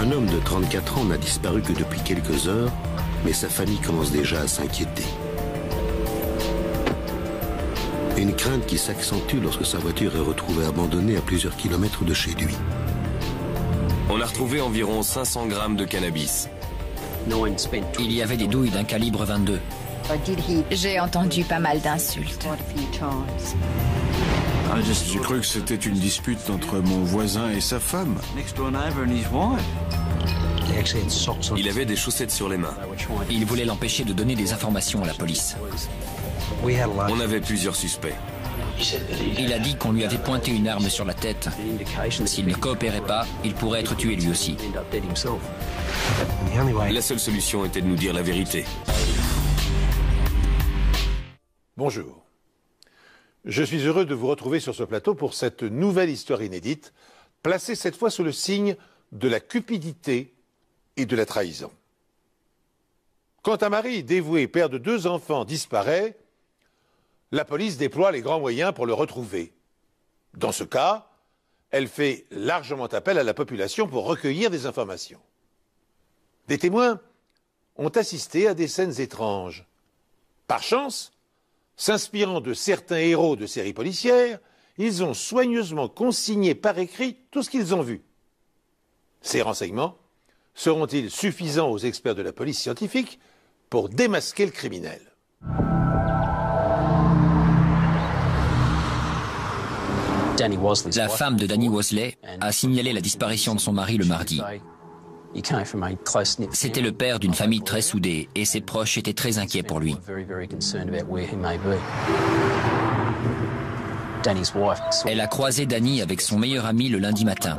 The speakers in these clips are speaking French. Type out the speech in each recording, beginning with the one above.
Un homme de 34 ans n'a disparu que depuis quelques heures, mais sa famille commence déjà à s'inquiéter. Une crainte qui s'accentue lorsque sa voiture est retrouvée abandonnée à plusieurs kilomètres de chez lui. On a retrouvé environ 500 grammes de cannabis. Il y avait des douilles d'un calibre 22. J'ai entendu pas mal d'insultes. J'ai cru que c'était une dispute entre mon voisin et sa femme. Il avait des chaussettes sur les mains. Il voulait l'empêcher de donner des informations à la police. On avait plusieurs suspects. Il a dit qu'on lui avait pointé une arme sur la tête. S'il ne coopérait pas, il pourrait être tué lui aussi. La seule solution était de nous dire la vérité. Bonjour. Je suis heureux de vous retrouver sur ce plateau pour cette nouvelle histoire inédite, placée cette fois sous le signe de la cupidité et de la trahison. Quand un mari dévoué, père de 2 enfants, disparaît, la police déploie les grands moyens pour le retrouver. Dans ce cas, elle fait largement appel à la population pour recueillir des informations. Des témoins ont assisté à des scènes étranges. Par chance, s'inspirant de certains héros de séries policières, ils ont soigneusement consigné par écrit tout ce qu'ils ont vu. Ces renseignements seront-ils suffisants aux experts de la police scientifique pour démasquer le criminel ? La femme de Danny Wosley a signalé la disparition de son mari le mardi. C'était le père d'une famille très soudée et ses proches étaient très inquiets pour lui. Elle a croisé Danny avec son meilleur ami le lundi matin.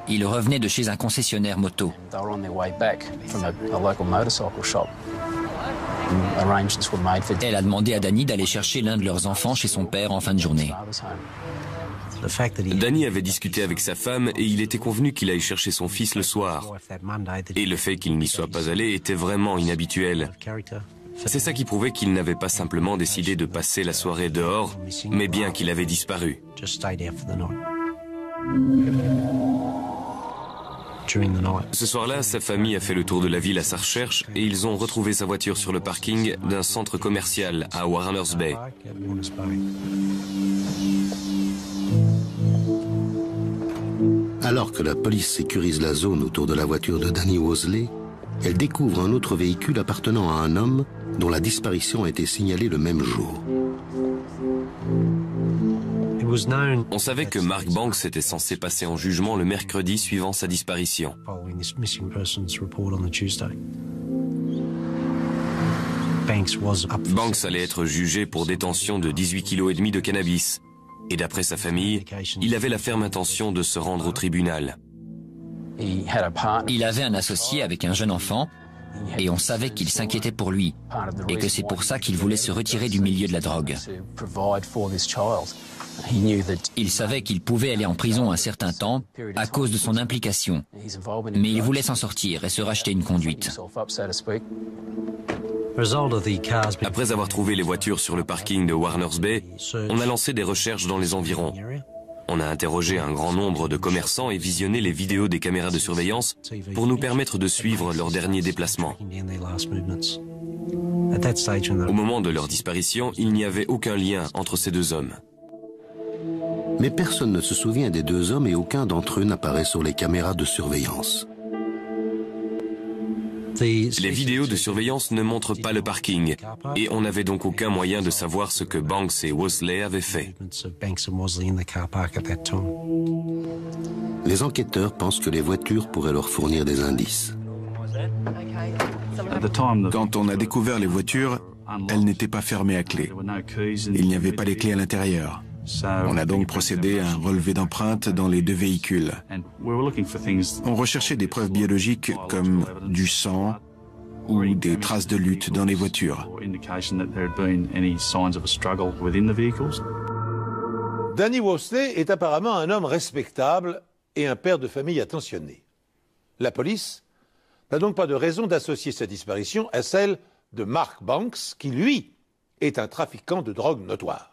Il revenait de chez un concessionnaire moto. Elle a demandé à Danny d'aller chercher l'un de leurs enfants chez son père en fin de journée. Danny avait discuté avec sa femme et il était convenu qu'il aille chercher son fils le soir. Et le fait qu'il n'y soit pas allé était vraiment inhabituel. C'est ça qui prouvait qu'il n'avait pas simplement décidé de passer la soirée dehors, mais bien qu'il avait disparu. Ce soir-là, sa famille a fait le tour de la ville à sa recherche et ils ont retrouvé sa voiture sur le parking d'un centre commercial à Warners Bay. Alors que la police sécurise la zone autour de la voiture de Danny Wosley, elle découvre un autre véhicule appartenant à un homme dont la disparition a été signalée le même jour. On savait que Mark Banks était censé passer en jugement le mercredi suivant sa disparition. Banks allait être jugé pour détention de 18,5 kg de cannabis. Et d'après sa famille, il avait la ferme intention de se rendre au tribunal. Il avait un associé avec un jeune enfant et on savait qu'il s'inquiétait pour lui et que c'est pour ça qu'il voulait se retirer du milieu de la drogue. Il savait qu'il pouvait aller en prison un certain temps à cause de son implication, mais il voulait s'en sortir et se racheter une conduite. Après avoir trouvé les voitures sur le parking de Warners Bay, on a lancé des recherches dans les environs. On a interrogé un grand nombre de commerçants et visionné les vidéos des caméras de surveillance pour nous permettre de suivre leurs derniers déplacements. Au moment de leur disparition, il n'y avait aucun lien entre ces 2 hommes. Mais personne ne se souvient des 2 hommes et aucun d'entre eux n'apparaît sur les caméras de surveillance. Les vidéos de surveillance ne montrent pas le parking et on n'avait donc aucun moyen de savoir ce que Banks et Wosley avaient fait. Les enquêteurs pensent que les voitures pourraient leur fournir des indices. Quand on a découvert les voitures, elles n'étaient pas fermées à clé. Il n'y avait pas les clés à l'intérieur. On a donc procédé à un relevé d'empreintes dans les 2 véhicules. On recherchait des preuves biologiques comme du sang ou des traces de lutte dans les voitures. Danny Wosley est apparemment un homme respectable et un père de famille attentionné. La police n'a donc pas de raison d'associer sa disparition à celle de Mark Banks, qui, lui, est un trafiquant de drogue notoire.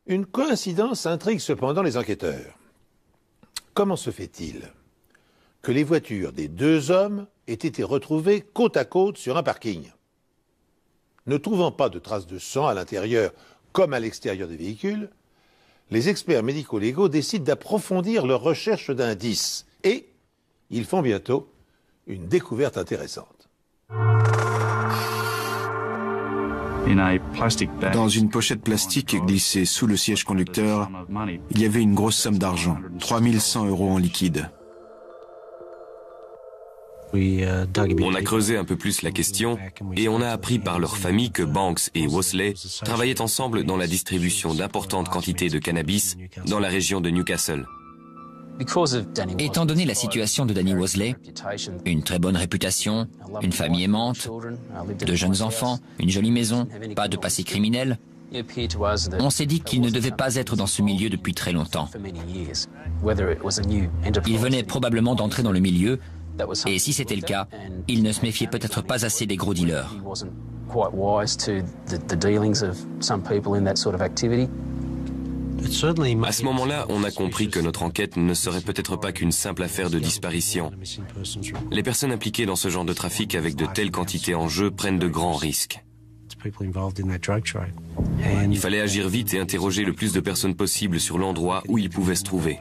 Une coïncidence intrigue cependant les enquêteurs. Comment se fait-il que les voitures des deux hommes aient été retrouvées côte à côte sur un parking. Ne trouvant pas de traces de sang à l'intérieur comme à l'extérieur des véhicules, les experts médico-légaux décident d'approfondir leurs recherches d'indices et ils font bientôt une découverte intéressante. Dans une pochette plastique glissée sous le siège conducteur, il y avait une grosse somme d'argent, 3100 € en liquide. On a creusé un peu plus la question et on a appris par leur famille que Banks et Wosley travaillaient ensemble dans la distribution d'importantes quantités de cannabis dans la région de Newcastle. Étant donné la situation de Danny Wosley, une très bonne réputation, une famille aimante, de jeunes enfants, une jolie maison, pas de passé criminel, on s'est dit qu'il ne devait pas être dans ce milieu depuis très longtemps. Il venait probablement d'entrer dans le milieu, et si c'était le cas, il ne se méfiait peut-être pas assez des gros dealers. À ce moment-là, on a compris que notre enquête ne serait peut-être pas qu'une simple affaire de disparition. Les personnes impliquées dans ce genre de trafic avec de telles quantités en jeu prennent de grands risques. Il fallait agir vite et interroger le plus de personnes possible sur l'endroit où ils pouvaient se trouver.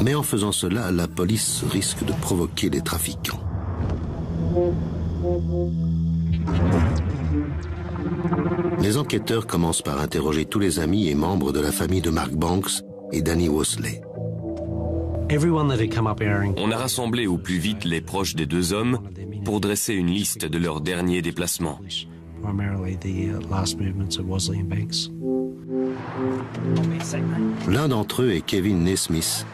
Mais en faisant cela, la police risque de provoquer les trafiquants. Les enquêteurs commencent par interroger tous les amis et membres de la famille de Mark Banks et Danny Wosley. On a rassemblé au plus vite les proches des deux hommes pour dresser une liste de leurs derniers déplacements. L'un d'entre eux est Kevin Naismith.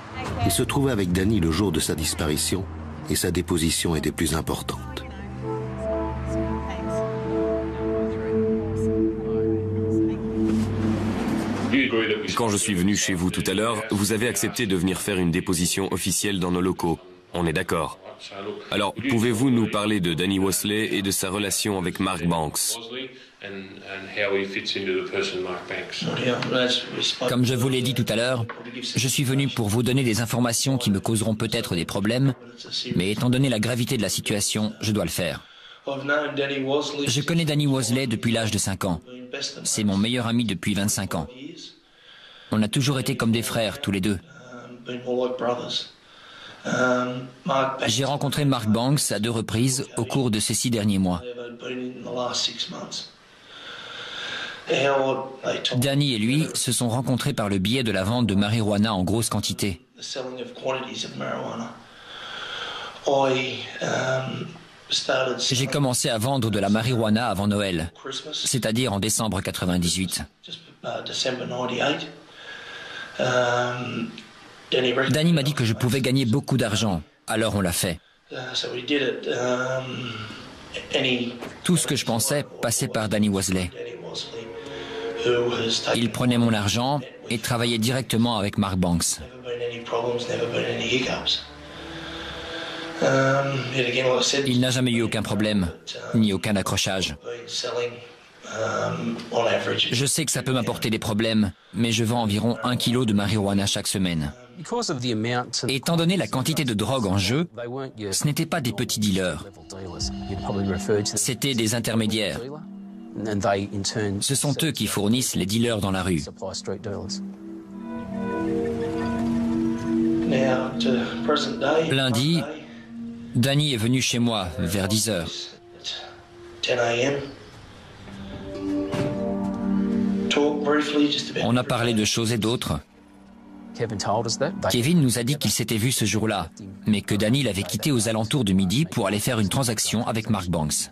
Il se trouvait avec Danny le jour de sa disparition et sa déposition était plus importante. Quand je suis venu chez vous tout à l'heure, vous avez accepté de venir faire une déposition officielle dans nos locaux. On est d'accord. Alors, pouvez-vous nous parler de Danny Wosley et de sa relation avec Mark Banks? Comme je vous l'ai dit tout à l'heure, je suis venu pour vous donner des informations qui me causeront peut-être des problèmes, mais étant donné la gravité de la situation, je dois le faire. Je connais Danny Wosley depuis l'âge de 5 ans. C'est mon meilleur ami depuis 25 ans. On a toujours été comme des frères, tous les deux. J'ai rencontré Mark Banks à 2 reprises au cours de ces 6 derniers mois. Danny et lui se sont rencontrés par le biais de la vente de marijuana en grosse quantité. J'ai commencé à vendre de la marijuana avant Noël, c'est-à-dire en décembre 98. Danny m'a dit que je pouvais gagner beaucoup d'argent, alors on l'a fait. Tout ce que je pensais passait par Danny Wosley. Il prenait mon argent et travaillait directement avec Mark Banks. Il n'a jamais eu aucun problème, ni aucun accrochage. Je sais que ça peut m'apporter des problèmes, mais je vends environ 1 kilo de marijuana chaque semaine. Étant donné la quantité de drogue en jeu, ce n'étaient pas des petits dealers. C'étaient des intermédiaires. Ce sont eux qui fournissent les dealers dans la rue. Lundi, Danny est venu chez moi vers 10 heures. On a parlé de choses et d'autres. Kevin nous a dit qu'il s'était vu ce jour-là, mais que Danny l'avait quitté aux alentours de midi pour aller faire une transaction avec Mark Banks.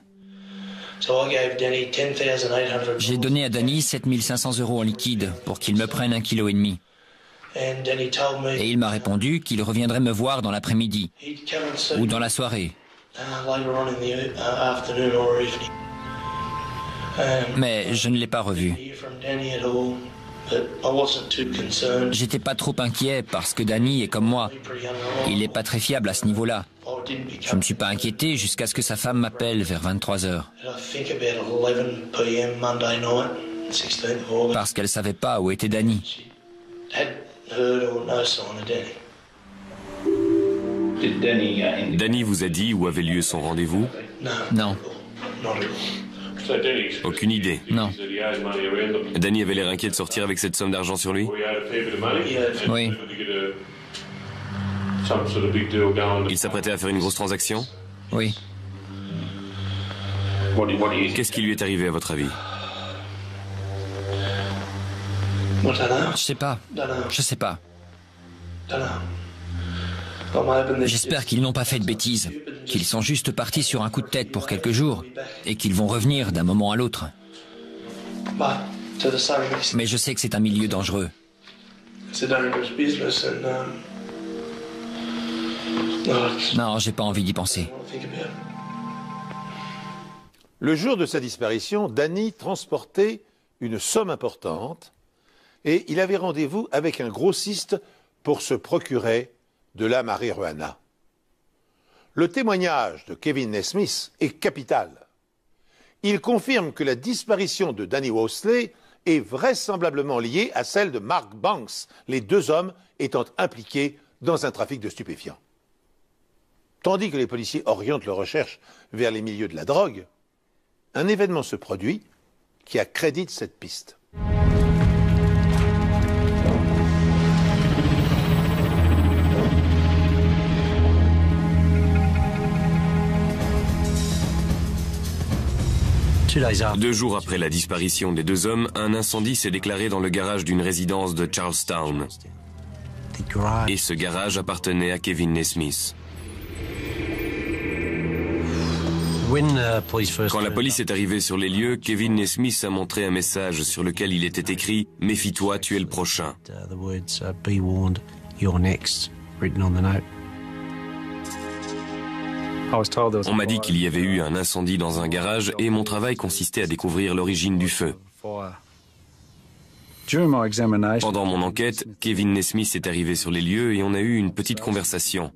J'ai donné à Danny 7500 € en liquide pour qu'il me prenne 1,5 kg. Et il m'a répondu qu'il reviendrait me voir dans l'après-midi ou dans la soirée. Mais je ne l'ai pas revu. J'étais pas trop inquiet parce que Danny est comme moi. Il n'est pas très fiable à ce niveau-là. Je ne me suis pas inquiété jusqu'à ce que sa femme m'appelle vers 23 heures. Parce qu'elle savait pas où était Danny. Danny vous a dit où avait lieu son rendez-vous? Non. Aucune idée. Non. Danny avait l'air inquiet de sortir avec cette somme d'argent sur lui? Oui. Il s'apprêtait à faire une grosse transaction? Oui. Qu'est-ce qui lui est arrivé à votre avis? Je sais pas. Je sais pas. J'espère qu'ils n'ont pas fait de bêtises, qu'ils sont juste partis sur un coup de tête pour quelques jours et qu'ils vont revenir d'un moment à l'autre. Mais je sais que c'est un milieu dangereux. Non, j'ai pas envie d'y penser. Le jour de sa disparition, Danny transportait une somme importante et il avait rendez-vous avec un grossiste pour se procurer de la marijuana. Le témoignage de Kevin Nesmith est capital. Il confirme que la disparition de Danny Wosley est vraisemblablement liée à celle de Mark Banks, les deux hommes étant impliqués dans un trafic de stupéfiants. Tandis que les policiers orientent leurs recherches vers les milieux de la drogue, un événement se produit qui accrédite cette piste. Deux jours après la disparition des deux hommes, un incendie s'est déclaré dans le garage d'une résidence de Charlestown. Et ce garage appartenait à Kevin Nesmith. Quand la police est arrivée sur les lieux, Kevin Nesmith a montré un message sur lequel il était écrit « Méfie-toi, tu es le prochain ». On m'a dit qu'il y avait eu un incendie dans un garage et mon travail consistait à découvrir l'origine du feu. Pendant mon enquête, Kevin Nesmith est arrivé sur les lieux et on a eu une petite conversation.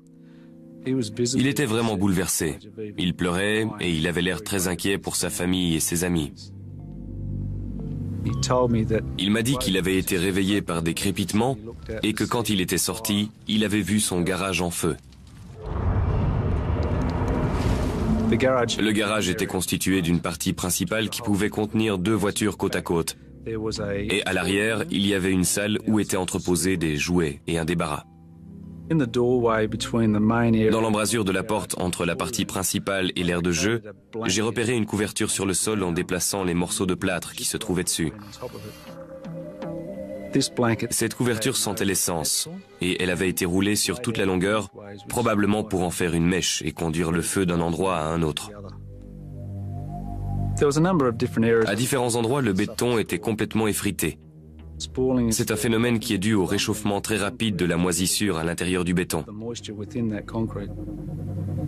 Il était vraiment bouleversé. Il pleurait et il avait l'air très inquiet pour sa famille et ses amis. Il m'a dit qu'il avait été réveillé par des crépitements et que quand il était sorti, il avait vu son garage en feu. Le garage était constitué d'une partie principale qui pouvait contenir deux voitures côte à côte. Et à l'arrière, il y avait une salle où étaient entreposés des jouets et un débarras. Dans l'embrasure de la porte entre la partie principale et l'aire de jeu, j'ai repéré une couverture sur le sol en déplaçant les morceaux de plâtre qui se trouvaient dessus. Cette couverture sentait l'essence et elle avait été roulée sur toute la longueur, probablement pour en faire une mèche et conduire le feu d'un endroit à un autre. À différents endroits, le béton était complètement effrité. C'est un phénomène qui est dû au réchauffement très rapide de la moisissure à l'intérieur du béton,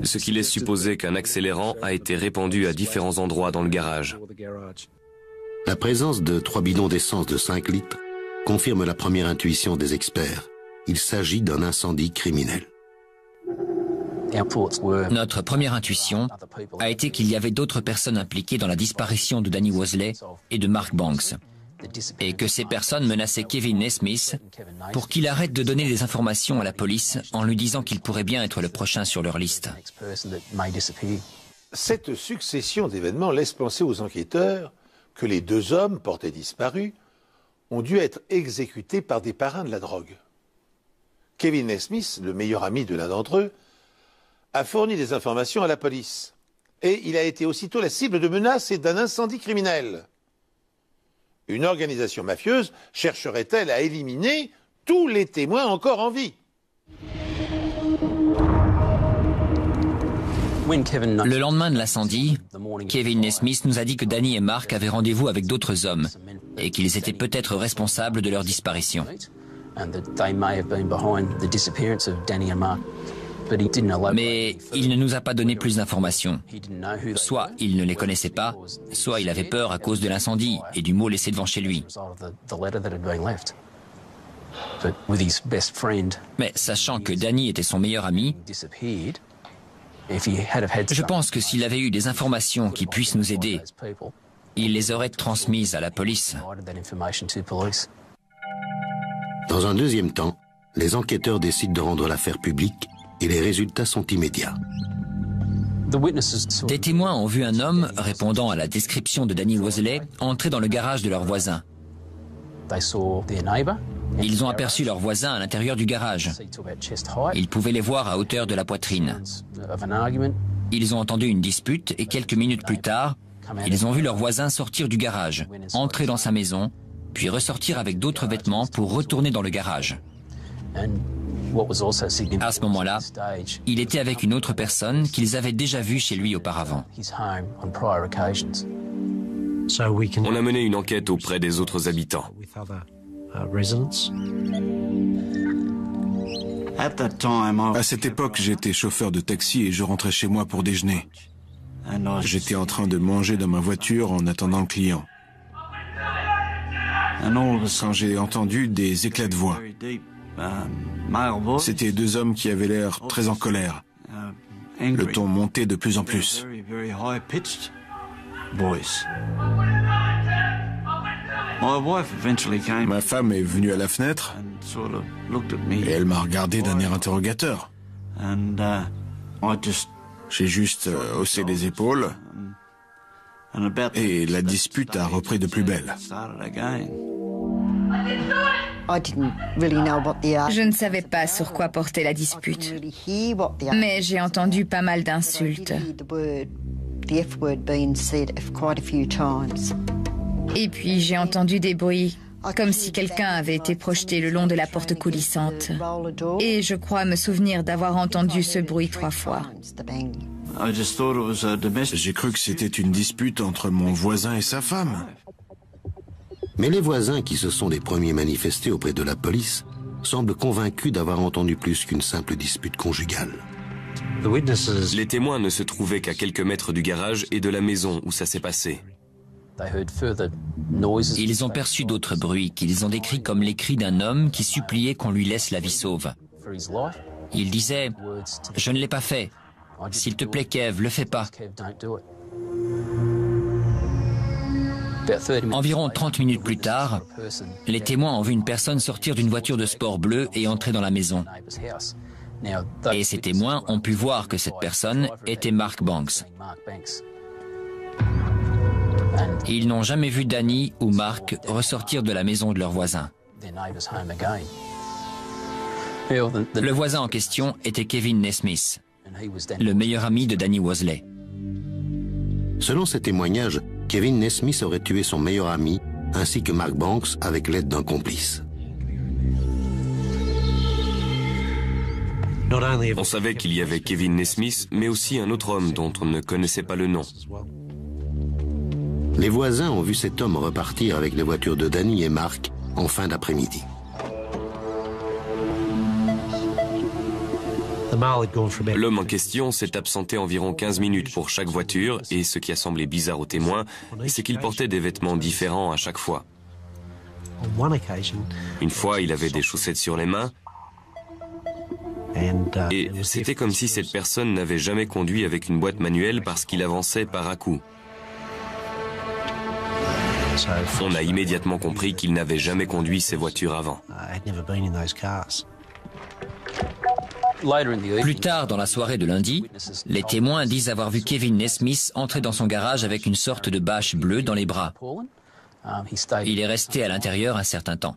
ce qui laisse supposer qu'un accélérant a été répandu à différents endroits dans le garage. La présence de 3 bidons d'essence de 5 litres confirme la première intuition des experts. Il s'agit d'un incendie criminel. Notre première intuition a été qu'il y avait d'autres personnes impliquées dans la disparition de Danny Wosley et de Mark Banks, et que ces personnes menaçaient Kevin Nesmith pour qu'il arrête de donner des informations à la police en lui disant qu'il pourrait bien être le prochain sur leur liste. Cette succession d'événements laisse penser aux enquêteurs que les deux hommes portés disparus ont dû être exécutés par des parrains de la drogue. Kevin Nesmith, le meilleur ami de l'un d'entre eux, a fourni des informations à la police. Et il a été aussitôt la cible de menaces et d'un incendie criminel. Une organisation mafieuse chercherait-elle à éliminer tous les témoins encore en vie? Le lendemain de l'incendie, Kevin Nesmith nous a dit que Danny et Mark avaient rendez-vous avec d'autres hommes et qu'ils étaient peut-être responsables de leur disparition. Mais il ne nous a pas donné plus d'informations. Soit il ne les connaissait pas, soit il avait peur à cause de l'incendie et du mot laissé devant chez lui. Mais sachant que Danny était son meilleur ami, je pense que s'il avait eu des informations qui puissent nous aider, il les aurait transmises à la police. Dans un deuxième temps, les enquêteurs décident de rendre l'affaire publique et les résultats sont immédiats. Des témoins ont vu un homme, répondant à la description de Danny Wosley, entrer dans le garage de leur voisin. Ils ont aperçu leur voisin à l'intérieur du garage. Ils pouvaient les voir à hauteur de la poitrine. Ils ont entendu une dispute et quelques minutes plus tard, ils ont vu leur voisin sortir du garage, entrer dans sa maison, puis ressortir avec d'autres vêtements pour retourner dans le garage. À ce moment-là, il était avec une autre personne qu'ils avaient déjà vue chez lui auparavant. On a mené une enquête auprès des autres habitants. À cette époque, j'étais chauffeur de taxi et je rentrais chez moi pour déjeuner. J'étais en train de manger dans ma voiture en attendant le client. Quand j'ai entendu des éclats de voix, c'était deux hommes qui avaient l'air très en colère. Le ton montait de plus en plus. Ma femme est venue à la fenêtre et elle m'a regardé d'un air interrogateur. J'ai juste haussé les épaules et la dispute a repris de plus belle. Je ne savais pas sur quoi portait la dispute, mais j'ai entendu pas mal d'insultes. Et puis j'ai entendu des bruits, comme si quelqu'un avait été projeté le long de la porte coulissante. Et je crois me souvenir d'avoir entendu ce bruit 3 fois. J'ai cru que c'était une dispute entre mon voisin et sa femme. Mais les voisins, qui se sont les premiers manifestés auprès de la police, semblent convaincus d'avoir entendu plus qu'une simple dispute conjugale. Les témoins ne se trouvaient qu'à quelques mètres du garage et de la maison où ça s'est passé. Ils ont perçu d'autres bruits qu'ils ont décrits comme les cris d'un homme qui suppliait qu'on lui laisse la vie sauve. Il disait « Je ne l'ai pas fait. S'il te plaît, Kev, le fais pas. » Environ 30 minutes plus tard, les témoins ont vu une personne sortir d'une voiture de sport bleue et entrer dans la maison. Et ces témoins ont pu voir que cette personne était Mark Banks. Ils n'ont jamais vu Danny ou Mark ressortir de la maison de leur voisin. Le voisin en question était Kevin Nesmith, le meilleur ami de Danny Wosley. Selon ces témoignages, Kevin Nesmith aurait tué son meilleur ami ainsi que Mark Banks avec l'aide d'un complice. On savait qu'il y avait Kevin Nesmith, mais aussi un autre homme dont on ne connaissait pas le nom. Les voisins ont vu cet homme repartir avec les voitures de Danny et Mark en fin d'après-midi. L'homme en question s'est absenté environ 15 minutes pour chaque voiture et ce qui a semblé bizarre aux témoins, c'est qu'il portait des vêtements différents à chaque fois. Une fois, il avait des chaussettes sur les mains et c'était comme si cette personne n'avait jamais conduit avec une boîte manuelle parce qu'il avançait par à-coups. On a immédiatement compris qu'il n'avait jamais conduit ces voitures avant. Plus tard dans la soirée de lundi, les témoins disent avoir vu Kevin Nesmith entrer dans son garage avec une sorte de bâche bleue dans les bras. Il est resté à l'intérieur un certain temps.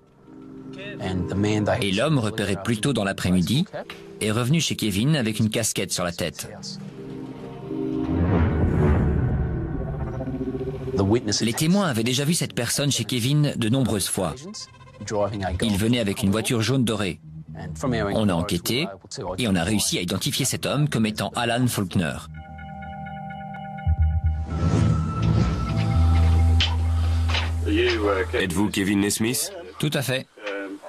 Et l'homme, repéré plus tôt dans l'après-midi, est revenu chez Kevin avec une casquette sur la tête. Les témoins avaient déjà vu cette personne chez Kevin de nombreuses fois. Il venait avec une voiture jaune dorée. On a enquêté et on a réussi à identifier cet homme comme étant Alan Faulkner. Êtes-vous Kevin Nesmith? Tout à fait.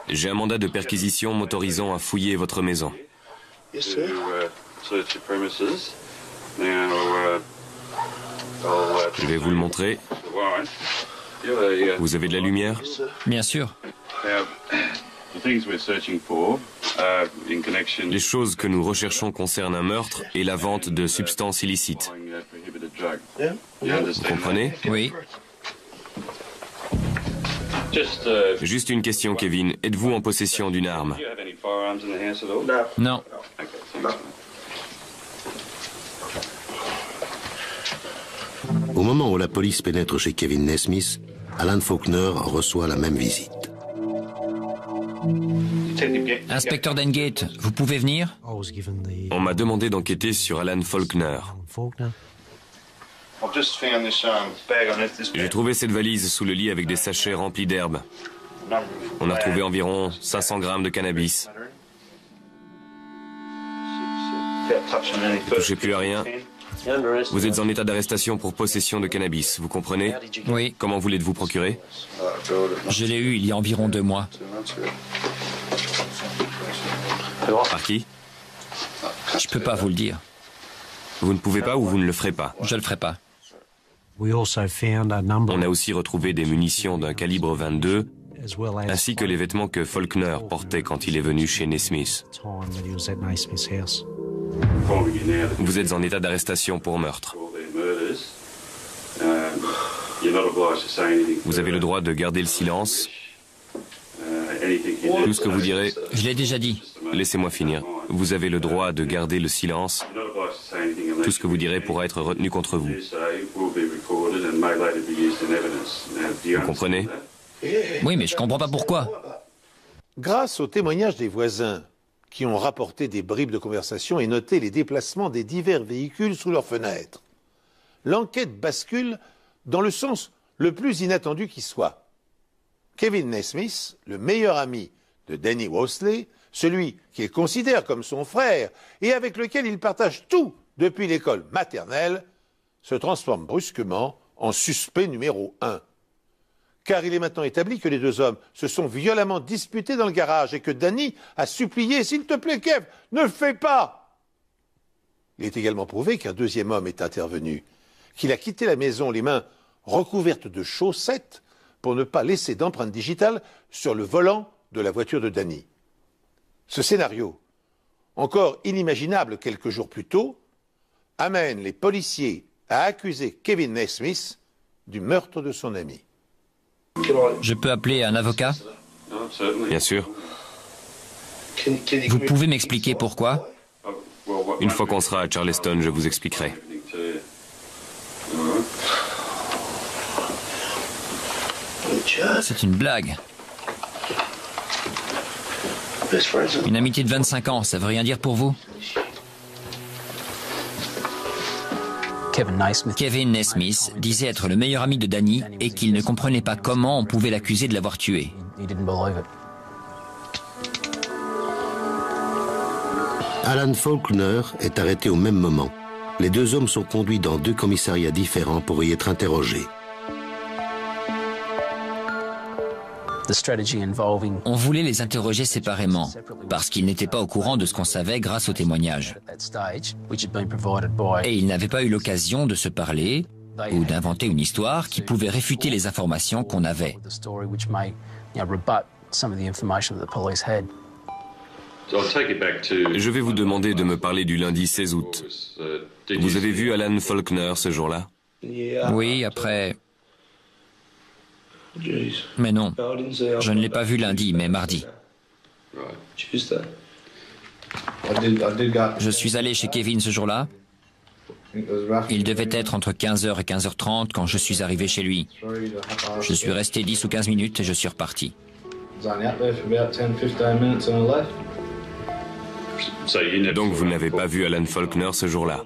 J'ai un mandat de perquisition m'autorisant à fouiller votre maison. Je vais vous le montrer. Vous avez de la lumière? Bien sûr. Les choses que nous recherchons concernent un meurtre et la vente de substances illicites. Vous comprenez? Oui. Juste une question, Kevin. Êtes-vous en possession d'une arme? Non. Au moment où la police pénètre chez Kevin Naismith, Alan Faulkner reçoit la même visite. Inspecteur Dengate, vous pouvez venir? On m'a demandé d'enquêter sur Alan Faulkner. J'ai trouvé cette valise sous le lit avec des sachets remplis d'herbes. On a retrouvé environ 500 grammes de cannabis. Ne touchez plus à rien. Vous êtes en état d'arrestation pour possession de cannabis, vous comprenez? Oui. Comment voulez-vous procurer? Je l'ai eu il y a environ 2 mois. Par qui? Je peux pas vous le dire. Vous ne pouvez pas ou vous ne le ferez pas? Je le ferai pas. On a aussi retrouvé des munitions d'un calibre 22, ainsi que les vêtements que Faulkner portait quand il est venu chez Naismith. Vous êtes en état d'arrestation pour meurtre. Vous avez le droit de garder le silence. Tout ce que vous direz... Je l'ai déjà dit. Laissez-moi finir. Vous avez le droit de garder le silence. Tout ce que vous direz pourra être retenu contre vous. Vous comprenez? Oui, mais je comprends pas pourquoi. Grâce aux témoignages des voisins qui ont rapporté des bribes de conversation et noté les déplacements des divers véhicules sous leurs fenêtres, l'enquête bascule dans le sens le plus inattendu qui soit. Kevin Naismith, le meilleur ami de Danny Worsley, celui qu'il considère comme son frère et avec lequel il partage tout depuis l'école maternelle, se transforme brusquement en suspect numéro 1. Car il est maintenant établi que les deux hommes se sont violemment disputés dans le garage et que Danny a supplié « S'il te plaît, Kev, ne le fais pas !» Il est également prouvé qu'un deuxième homme est intervenu, qu'il a quitté la maison les mains recouvertes de chaussettes pour ne pas laisser d'empreinte digitale sur le volant de la voiture de Danny. Ce scénario, encore inimaginable quelques jours plus tôt, amène les policiers à accuser Kevin Naismith du meurtre de son ami. Je peux appeler un avocat? Bien sûr. Vous pouvez m'expliquer pourquoi? Une fois qu'on sera à Charleston, je vous expliquerai. C'est une blague. Une amitié de 25 ans, ça veut rien dire pour vous? Kevin Naismith disait être le meilleur ami de Danny et qu'il ne comprenait pas comment on pouvait l'accuser de l'avoir tué. Alan Faulkner est arrêté au même moment. Les deux hommes sont conduits dans 2 commissariats différents pour y être interrogés. On voulait les interroger séparément, parce qu'ils n'étaient pas au courant de ce qu'on savait grâce aux témoignages. Et ils n'avaient pas eu l'occasion de se parler ou d'inventer une histoire qui pouvait réfuter les informations qu'on avait. Je vais vous demander de me parler du lundi 16 août. Vous avez vu Alan Faulkner ce jour-là? Oui, après... Mais non, je ne l'ai pas vu lundi, mais mardi. Je suis allé chez Kevin ce jour-là. Il devait être entre 15h et 15h30 quand je suis arrivé chez lui. Je suis resté 10 ou 15 minutes et je suis reparti. Donc vous n'avez pas vu Alan Faulkner ce jour-là?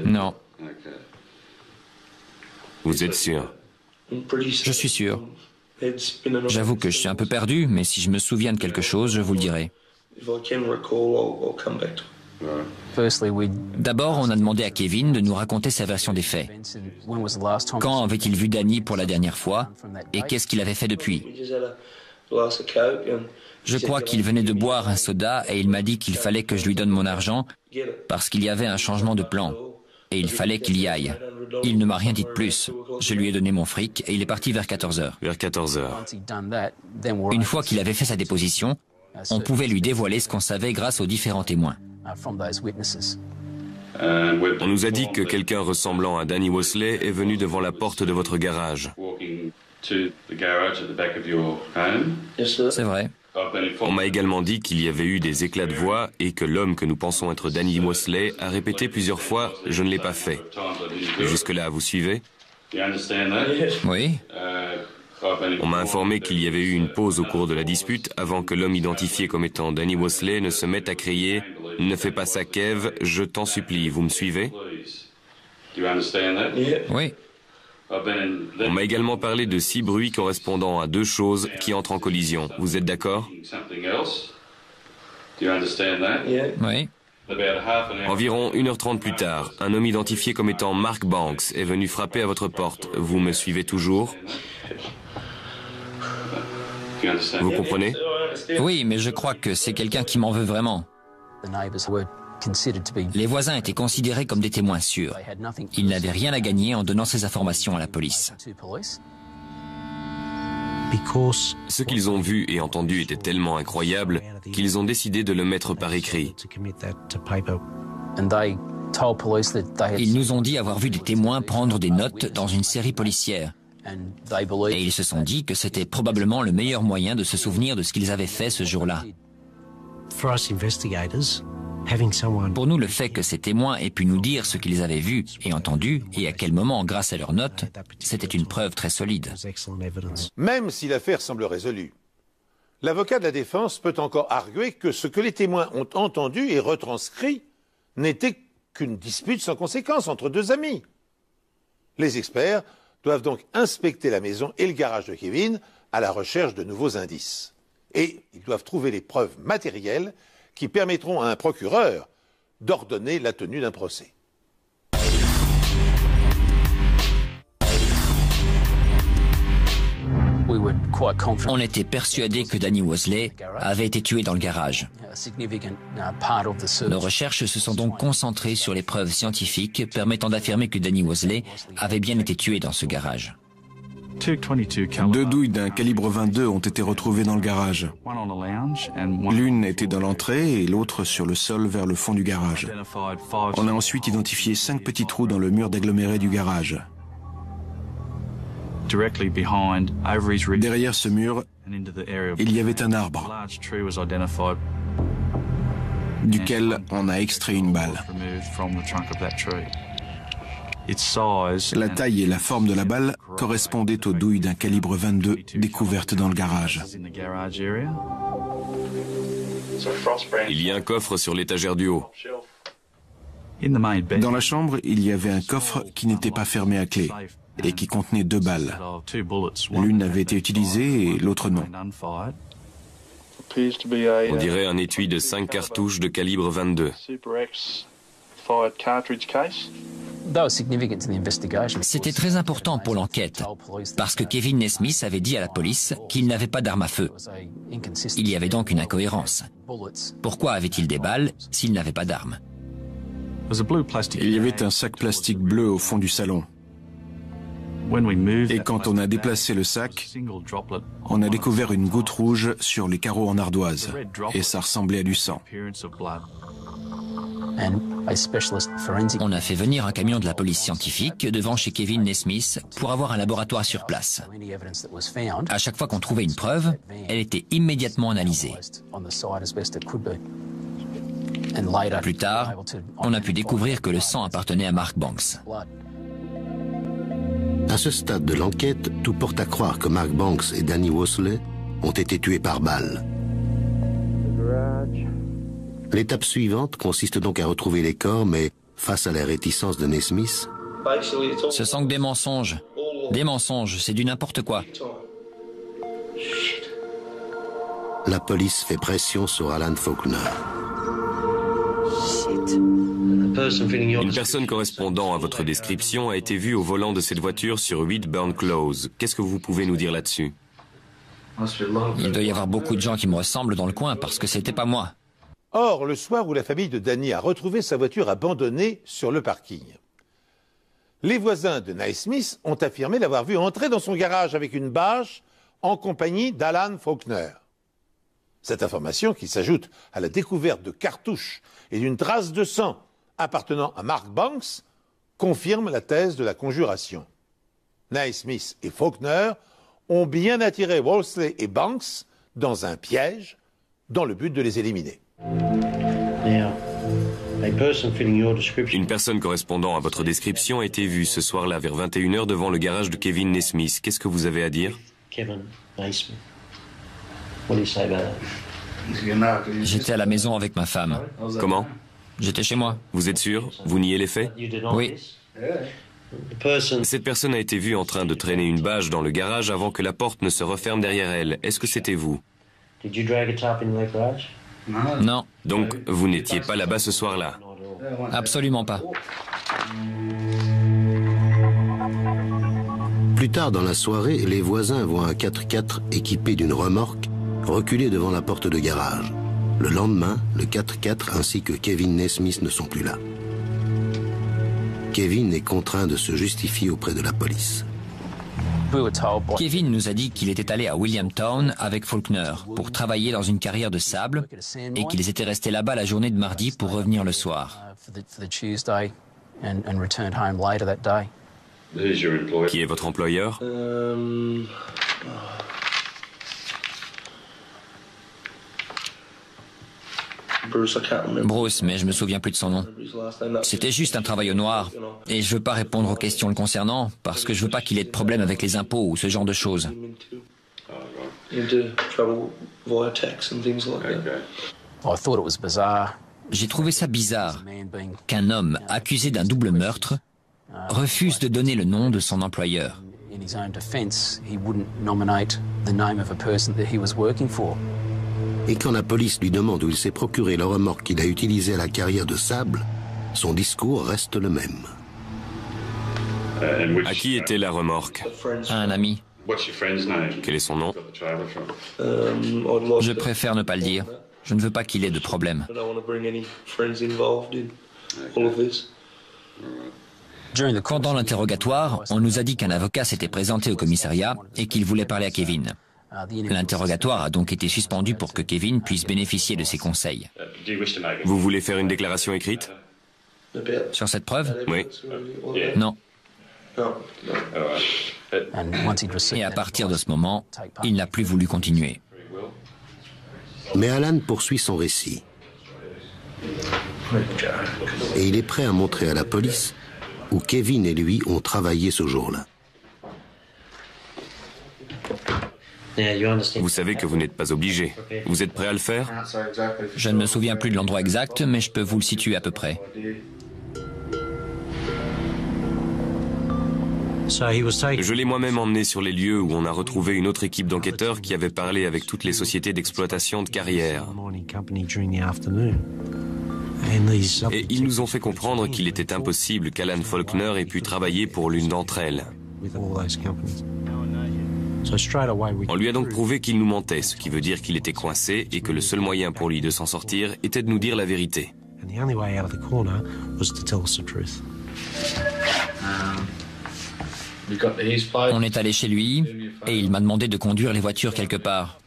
Non. Vous êtes sûr? Je suis sûr. J'avoue que je suis un peu perdu, mais si je me souviens de quelque chose, je vous le dirai. D'abord, on a demandé à Kevin de nous raconter sa version des faits. Quand avait-il vu Danny pour la dernière fois et qu'est-ce qu'il avait fait depuis? Je crois qu'il venait de boire un soda et il m'a dit qu'il fallait que je lui donne mon argent parce qu'il y avait un changement de plan et il fallait qu'il y aille. Il ne m'a rien dit de plus. Je lui ai donné mon fric et il est parti vers 14h. Vers 14h. Une fois qu'il avait fait sa déposition, on pouvait lui dévoiler ce qu'on savait grâce aux différents témoins. On nous a dit que quelqu'un ressemblant à Danny Worsley est venu devant la porte de votre garage. C'est vrai. On m'a également dit qu'il y avait eu des éclats de voix et que l'homme que nous pensons être Danny Mosley a répété plusieurs fois « je ne l'ai pas fait ». Jusque-là, vous suivez? Oui. On m'a informé qu'il y avait eu une pause au cours de la dispute avant que l'homme identifié comme étant Danny Mosley ne se mette à crier « ne fais pas ça, Kev, je t'en supplie ». Vous me suivez? Oui. On m'a également parlé de 6 bruits correspondant à 2 choses qui entrent en collision. Vous êtes d'accord? Oui. Environ 1h30 plus tard, un homme identifié comme étant Mark Banks est venu frapper à votre porte. Vous me suivez toujours? Vous comprenez? Oui, mais je crois que c'est quelqu'un qui m'en veut vraiment. Les voisins étaient considérés comme des témoins sûrs. Ils n'avaient rien à gagner en donnant ces informations à la police. Ce qu'ils ont vu et entendu était tellement incroyable qu'ils ont décidé de le mettre par écrit. Ils nous ont dit avoir vu des témoins prendre des notes dans une série policière. Et ils se sont dit que c'était probablement le meilleur moyen de se souvenir de ce qu'ils avaient fait ce jour-là. Pour nous, le fait que ces témoins aient pu nous dire ce qu'ils avaient vu et entendu et à quel moment grâce à leurs notes, c'était une preuve très solide. Même si l'affaire semble résolue, l'avocat de la défense peut encore arguer que ce que les témoins ont entendu et retranscrit n'était qu'une dispute sans conséquence entre 2 amis. Les experts doivent donc inspecter la maison et le garage de Kevin à la recherche de nouveaux indices. Et ils doivent trouver les preuves matérielles qui permettront à un procureur d'ordonner la tenue d'un procès. On était persuadés que Danny Mosley avait été tué dans le garage. Nos recherches se sont donc concentrées sur les preuves scientifiques permettant d'affirmer que Danny Mosley avait bien été tué dans ce garage. 2 douilles d'un calibre 22 ont été retrouvées dans le garage. L'une était dans l'entrée et l'autre sur le sol vers le fond du garage. On a ensuite identifié 5 petits trous dans le mur d'aggloméré du garage. Derrière ce mur, il y avait un arbre, duquel on a extrait une balle. La taille et la forme de la balle correspondaient aux douilles d'un calibre 22 découvertes dans le garage. Il y a un coffre sur l'étagère du haut. Dans la chambre, il y avait un coffre qui n'était pas fermé à clé et qui contenait 2 balles. L'une avait été utilisée et l'autre non. On dirait un étui de 5 cartouches de calibre 22. C'était très important pour l'enquête, parce que Kevin Nesmith avait dit à la police qu'il n'avait pas d'arme à feu. Il y avait donc une incohérence. Pourquoi avait-il des balles s'il n'avait pas d'arme? Il y avait un sac plastique bleu au fond du salon. Et quand on a déplacé le sac, on a découvert une goutte rouge sur les carreaux en ardoise. Et ça ressemblait à du sang. On a fait venir un camion de la police scientifique devant chez Kevin Nesmith pour avoir un laboratoire sur place. À chaque fois qu'on trouvait une preuve, elle était immédiatement analysée. Plus tard, on a pu découvrir que le sang appartenait à Mark Banks. À ce stade de l'enquête, tout porte à croire que Mark Banks et Danny Mosley ont été tués par balle. L'étape suivante consiste donc à retrouver les corps, mais face à la réticence de Nesmith, Ce sont que des mensonges. Des mensonges, c'est du n'importe quoi. la police fait pression sur Alan Faulkner. Une personne correspondant à votre description a été vue au volant de cette voiture sur 8 Burn Close. Qu'est-ce que vous pouvez nous dire là-dessus? Il doit y avoir beaucoup de gens qui me ressemblent dans le coin parce que c'était pas moi. Or, le soir où la famille de Danny a retrouvé sa voiture abandonnée sur le parking, les voisins de Naismith ont affirmé l'avoir vu entrer dans son garage avec une bâche en compagnie d'Alan Faulkner. Cette information, qui s'ajoute à la découverte de cartouches et d'une trace de sang appartenant à Mark Banks, confirme la thèse de la conjuration. Naismith et Faulkner ont bien attiré Wolseley et Banks dans un piège dans le but de les éliminer. Une personne correspondant à votre description a été vue ce soir-là vers 21h devant le garage de Kevin Naismith. Qu'est-ce que vous avez à dire? J'étais à la maison avec ma femme. Comment? J'étais chez moi. Vous êtes sûr? Vous niez les faits? Oui. Cette personne a été vue en train de traîner une bâche dans le garage avant que la porte ne se referme derrière elle. Est-ce que c'était vous? Non, Donc, vous n'étiez pas là-bas ce soir-là? absolument pas. Plus tard dans la soirée, les voisins voient un 4x4 équipé d'une remorque reculer devant la porte de garage. Le lendemain, le 4x4 ainsi que Kevin Naismith ne sont plus là. Kevin est contraint de se justifier auprès de la police. Kevin nous a dit qu'il était allé à Williamstown avec Faulkner pour travailler dans une carrière de sable et qu'ils étaient restés là-bas la journée de mardi pour revenir le soir. Qui est votre employeur? Bruce, mais je me souviens plus de son nom. C'était juste un travail au noir. Et je veux pas répondre aux questions le concernant parce que je veux pas qu'il ait de problème avec les impôts ou ce genre de choses. J'ai trouvé ça bizarre qu'un homme accusé d'un double meurtre refuse de donner le nom de son employeur. Et quand la police lui demande où il s'est procuré le remorque qu'il a utilisé à la carrière de sable, son discours reste le même. À qui était la remorque? Un ami. Quel est son nom? Je préfère ne pas le dire. Je ne veux pas qu'il ait de problème. Pendant l'interrogatoire, on nous a dit qu'un avocat s'était présenté au commissariat et qu'il voulait parler à Kevin. L'interrogatoire a donc été suspendu pour que Kevin puisse bénéficier de ses conseils. Vous voulez faire une déclaration écrite? Sur cette preuve? Oui. Non. Et à partir de ce moment, il n'a plus voulu continuer. Mais Alan poursuit son récit. Et il est prêt à montrer à la police où Kevin et lui ont travaillé ce jour-là. Vous savez que vous n'êtes pas obligé. Vous êtes prêt à le faire? Je ne me souviens plus de l'endroit exact, mais je peux vous le situer à peu près. Je l'ai moi-même emmené sur les lieux où on a retrouvé une autre équipe d'enquêteurs qui avait parlé avec toutes les sociétés d'exploitation de carrière. Et ils nous ont fait comprendre qu'il était impossible qu'Alan Faulkner ait pu travailler pour l'une d'entre elles. On lui a donc prouvé qu'il nous mentait, ce qui veut dire qu'il était coincé et que le seul moyen pour lui de s'en sortir était de nous dire la vérité. On est allé chez lui et il m'a demandé de conduire les voitures quelque part.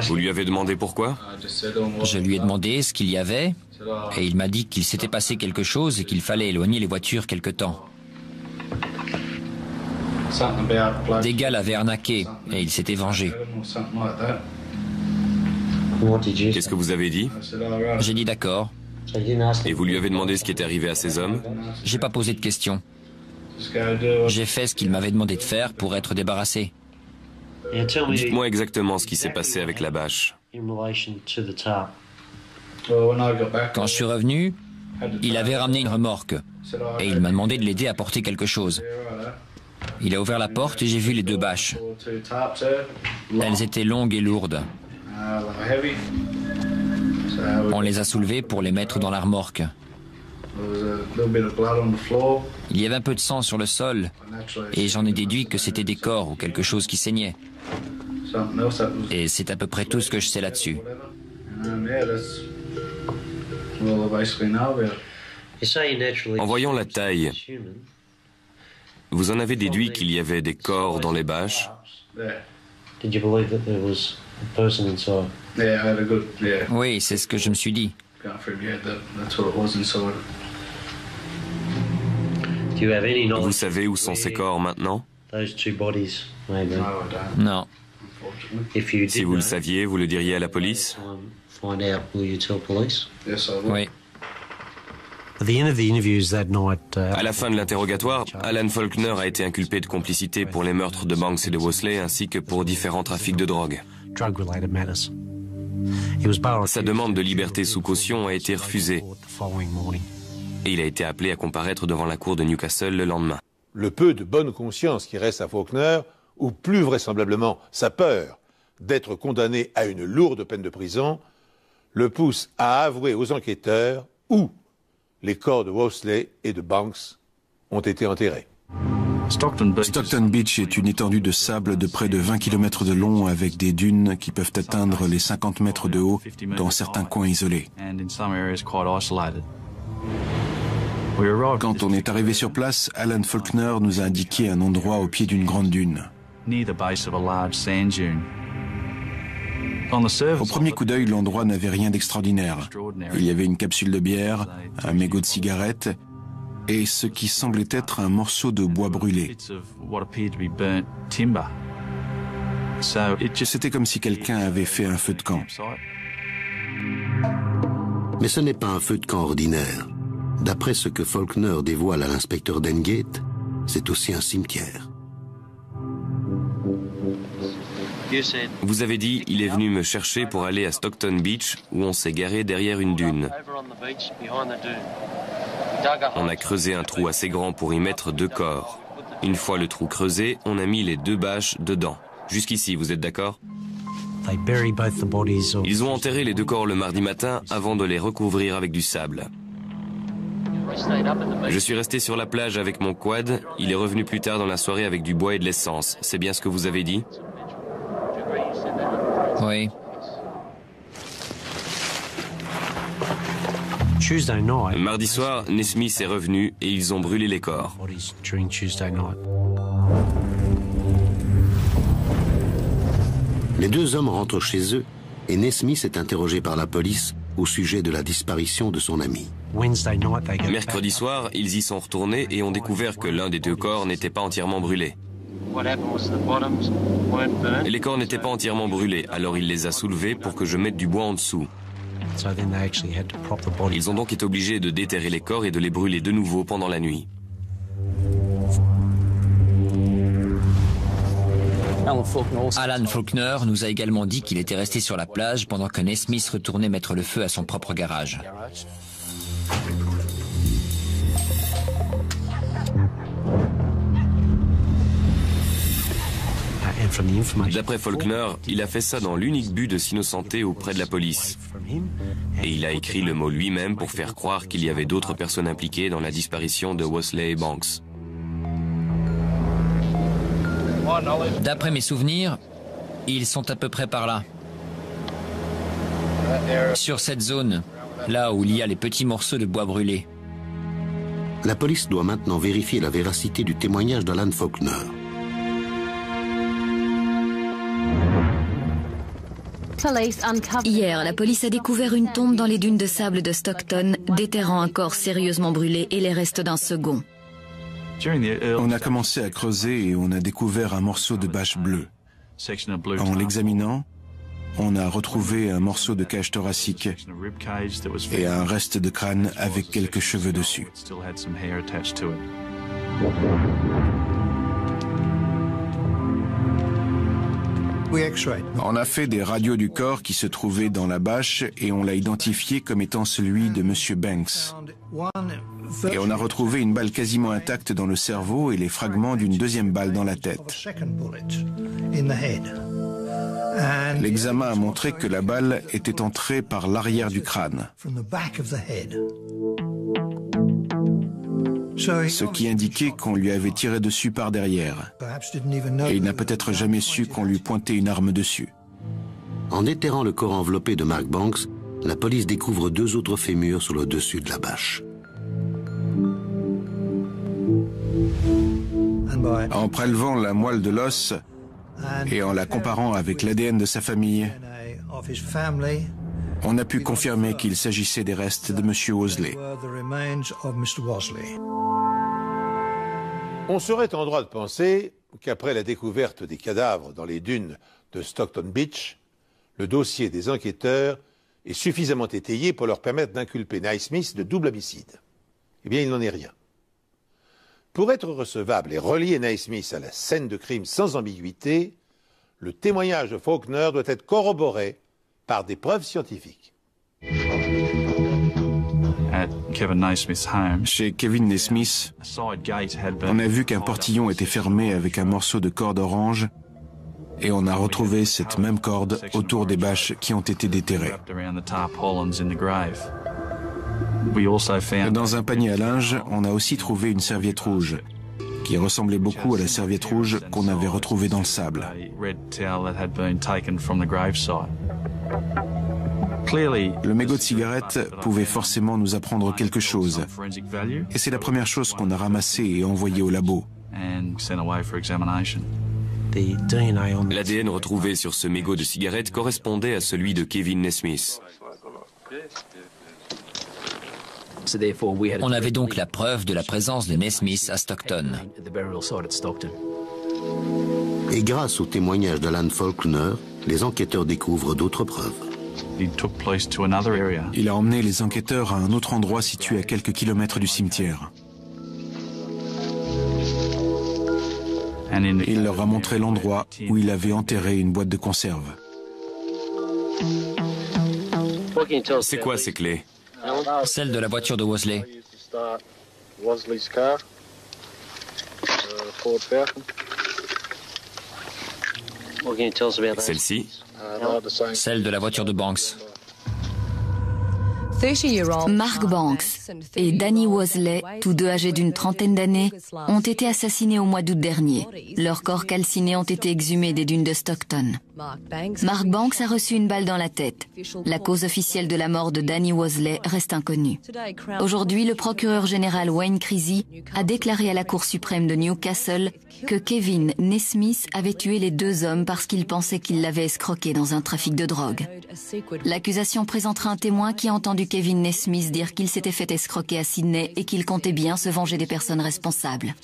Vous lui avez demandé pourquoi? Je lui ai demandé ce qu'il y avait et il m'a dit qu'il s'était passé quelque chose et qu'il fallait éloigner les voitures quelque temps. Des gars l'avaient arnaqué et il s'était vengé. Qu'est-ce que vous avez dit? J'ai dit d'accord. Et vous lui avez demandé ce qui était arrivé à ces hommes? J'ai pas posé de questions. J'ai fait ce qu'il m'avait demandé de faire pour être débarrassé. Dites-moi exactement ce qui s'est passé avec la bâche. Quand je suis revenu, il avait ramené une remorque et il m'a demandé de l'aider à porter quelque chose. Il a ouvert la porte et j'ai vu les deux bâches. Elles étaient longues et lourdes. On les a soulevées pour les mettre dans la remorque. Il y avait un peu de sang sur le sol et j'en ai déduit que c'était des corps ou quelque chose qui saignait. Et c'est à peu près tout ce que je sais là-dessus. En voyant la taille, vous en avez déduit qu'il y avait des corps dans les bâches? Oui, c'est ce que je me suis dit. Vous savez où sont ces corps maintenant? Non. Si vous le saviez, vous le diriez à la police? Oui. À la fin de l'interrogatoire, Alan Faulkner a été inculpé de complicité pour les meurtres de Banks et de Wosley ainsi que pour différents trafics de drogue. Sa demande de liberté sous caution a été refusée et il a été appelé à comparaître devant la cour de Newcastle le lendemain. Le peu de bonne conscience qui reste à Faulkner, ou plus vraisemblablement sa peur d'être condamné à une lourde peine de prison, le pousse à avouer aux enquêteurs où les corps de Wosley et de Banks ont été enterrés. Stockton Beach est une étendue de sable de près de 20 km de long avec des dunes qui peuvent atteindre les 50 mètres de haut dans certains coins isolés. Quand on est arrivé sur place, Alan Faulkner nous a indiqué un endroit au pied d'une grande dune. Au premier coup d'œil, l'endroit n'avait rien d'extraordinaire. Il y avait une capsule de bière, un mégot de cigarette et ce qui semblait être un morceau de bois brûlé. C'était comme si quelqu'un avait fait un feu de camp. Mais ce n'est pas un feu de camp ordinaire. D'après ce que Faulkner dévoile à l'inspecteur Dengate, c'est aussi un cimetière. Vous avez dit, il est venu me chercher pour aller à Stockton Beach, où on s'est garé derrière une dune. On a creusé un trou assez grand pour y mettre 2 corps. Une fois le trou creusé, on a mis les 2 bâches dedans. Jusqu'ici, vous êtes d'accord? Ils ont enterré les 2 corps le mardi matin avant de les recouvrir avec du sable. Je suis resté sur la plage avec mon quad. Il est revenu plus tard dans la soirée avec du bois et de l'essence. C'est bien ce que vous avez dit? Oui. Mardi soir, Nesmith est revenu et ils ont brûlé les corps. Les 2 hommes rentrent chez eux et Nesmith est interrogé par la police au sujet de la disparition de son ami. Mercredi soir, ils y sont retournés et ont découvert que l'un des 2 corps n'était pas entièrement brûlé. Les corps n'étaient pas entièrement brûlés, alors il les a soulevés pour que je mette du bois en dessous. Ils ont donc été obligés de déterrer les corps et de les brûler de nouveau pendant la nuit. Alan Faulkner nous a également dit qu'il était resté sur la plage pendant que Nesmith retournait mettre le feu à son propre garage. D'après Faulkner, il a fait ça dans l'unique but de s'innocenter auprès de la police. Et il a écrit le mot lui-même pour faire croire qu'il y avait d'autres personnes impliquées dans la disparition de Wosley et Banks. D'après mes souvenirs, ils sont à peu près par là. Sur cette zone, là où il y a les petits morceaux de bois brûlés. La police doit maintenant vérifier la véracité du témoignage d'Alan Faulkner. Hier, la police a découvert une tombe dans les dunes de sable de Stockton, déterrant un corps sérieusement brûlé et les restes d'un second. On a commencé à creuser et on a découvert un morceau de bâche bleue. En l'examinant, on a retrouvé un morceau de cage thoracique et un reste de crâne avec quelques cheveux dessus. On a fait des radios du corps qui se trouvaient dans la bâche et on l'a identifié comme étant celui de M. Banks. Et on a retrouvé une balle quasiment intacte dans le cerveau et les fragments d'une 2e balle dans la tête. L'examen a montré que la balle était entrée par l'arrière du crâne, ce qui indiquait qu'on lui avait tiré dessus par derrière. Et il n'a peut-être jamais su qu'on lui pointait une arme dessus. En déterrant le corps enveloppé de Mark Banks, la police découvre 2 autres fémurs sur le dessus de la bâche. En prélevant la moelle de l'os et en la comparant avec l'ADN de sa famille, on a pu confirmer qu'il s'agissait des restes de M. Wosley. On serait en droit de penser qu'après la découverte des cadavres dans les dunes de Stockton Beach, le dossier des enquêteurs est suffisamment étayé pour leur permettre d'inculper Naismith de double homicide. Eh bien, il n'en est rien. Pour être recevable et relier Naismith à la scène de crime sans ambiguïté, le témoignage de Faulkner doit être corroboré par des preuves scientifiques. Chez Kevin Naismith, on a vu qu'un portillon était fermé avec un morceau de corde orange et on a retrouvé cette même corde autour des bâches qui ont été déterrées. Dans un panier à linge, on a aussi trouvé une serviette rouge qui ressemblait beaucoup à la serviette rouge qu'on avait retrouvée dans le sable. Le mégot de cigarette pouvait forcément nous apprendre quelque chose. Et c'est la première chose qu'on a ramassée et envoyée au labo. L'ADN retrouvé sur ce mégot de cigarette correspondait à celui de Kevin Naismith. On avait donc la preuve de la présence de Naismith à Stockton. Et grâce au témoignage d'Alan Faulkner, les enquêteurs découvrent d'autres preuves. Il a emmené les enquêteurs à un autre endroit situé à quelques kilomètres du cimetière. Il leur a montré l'endroit où il avait enterré une boîte de conserve. C'est quoi ces clés? Celle de la voiture de Wosley. Celle-ci? Celle de la voiture de Banks. Mark Banks et Danny Wosley, tous deux âgés d'une trentaine d'années, ont été assassinés au mois d'août dernier. Leurs corps calcinés ont été exhumés des dunes de Stockton. Mark Banks a reçu une balle dans la tête. La cause officielle de la mort de Danny Wosley reste inconnue. Aujourd'hui, le procureur général Wayne Creasy a déclaré à la Cour suprême de Newcastle que Kevin Naismith avait tué les deux hommes parce qu'il pensait qu'il l'avait escroqué dans un trafic de drogue. L'accusation présentera un témoin qui a entendu Kevin Naismith dire qu'il s'était fait escroquer à Sydney et qu'il comptait bien se venger des personnes responsables.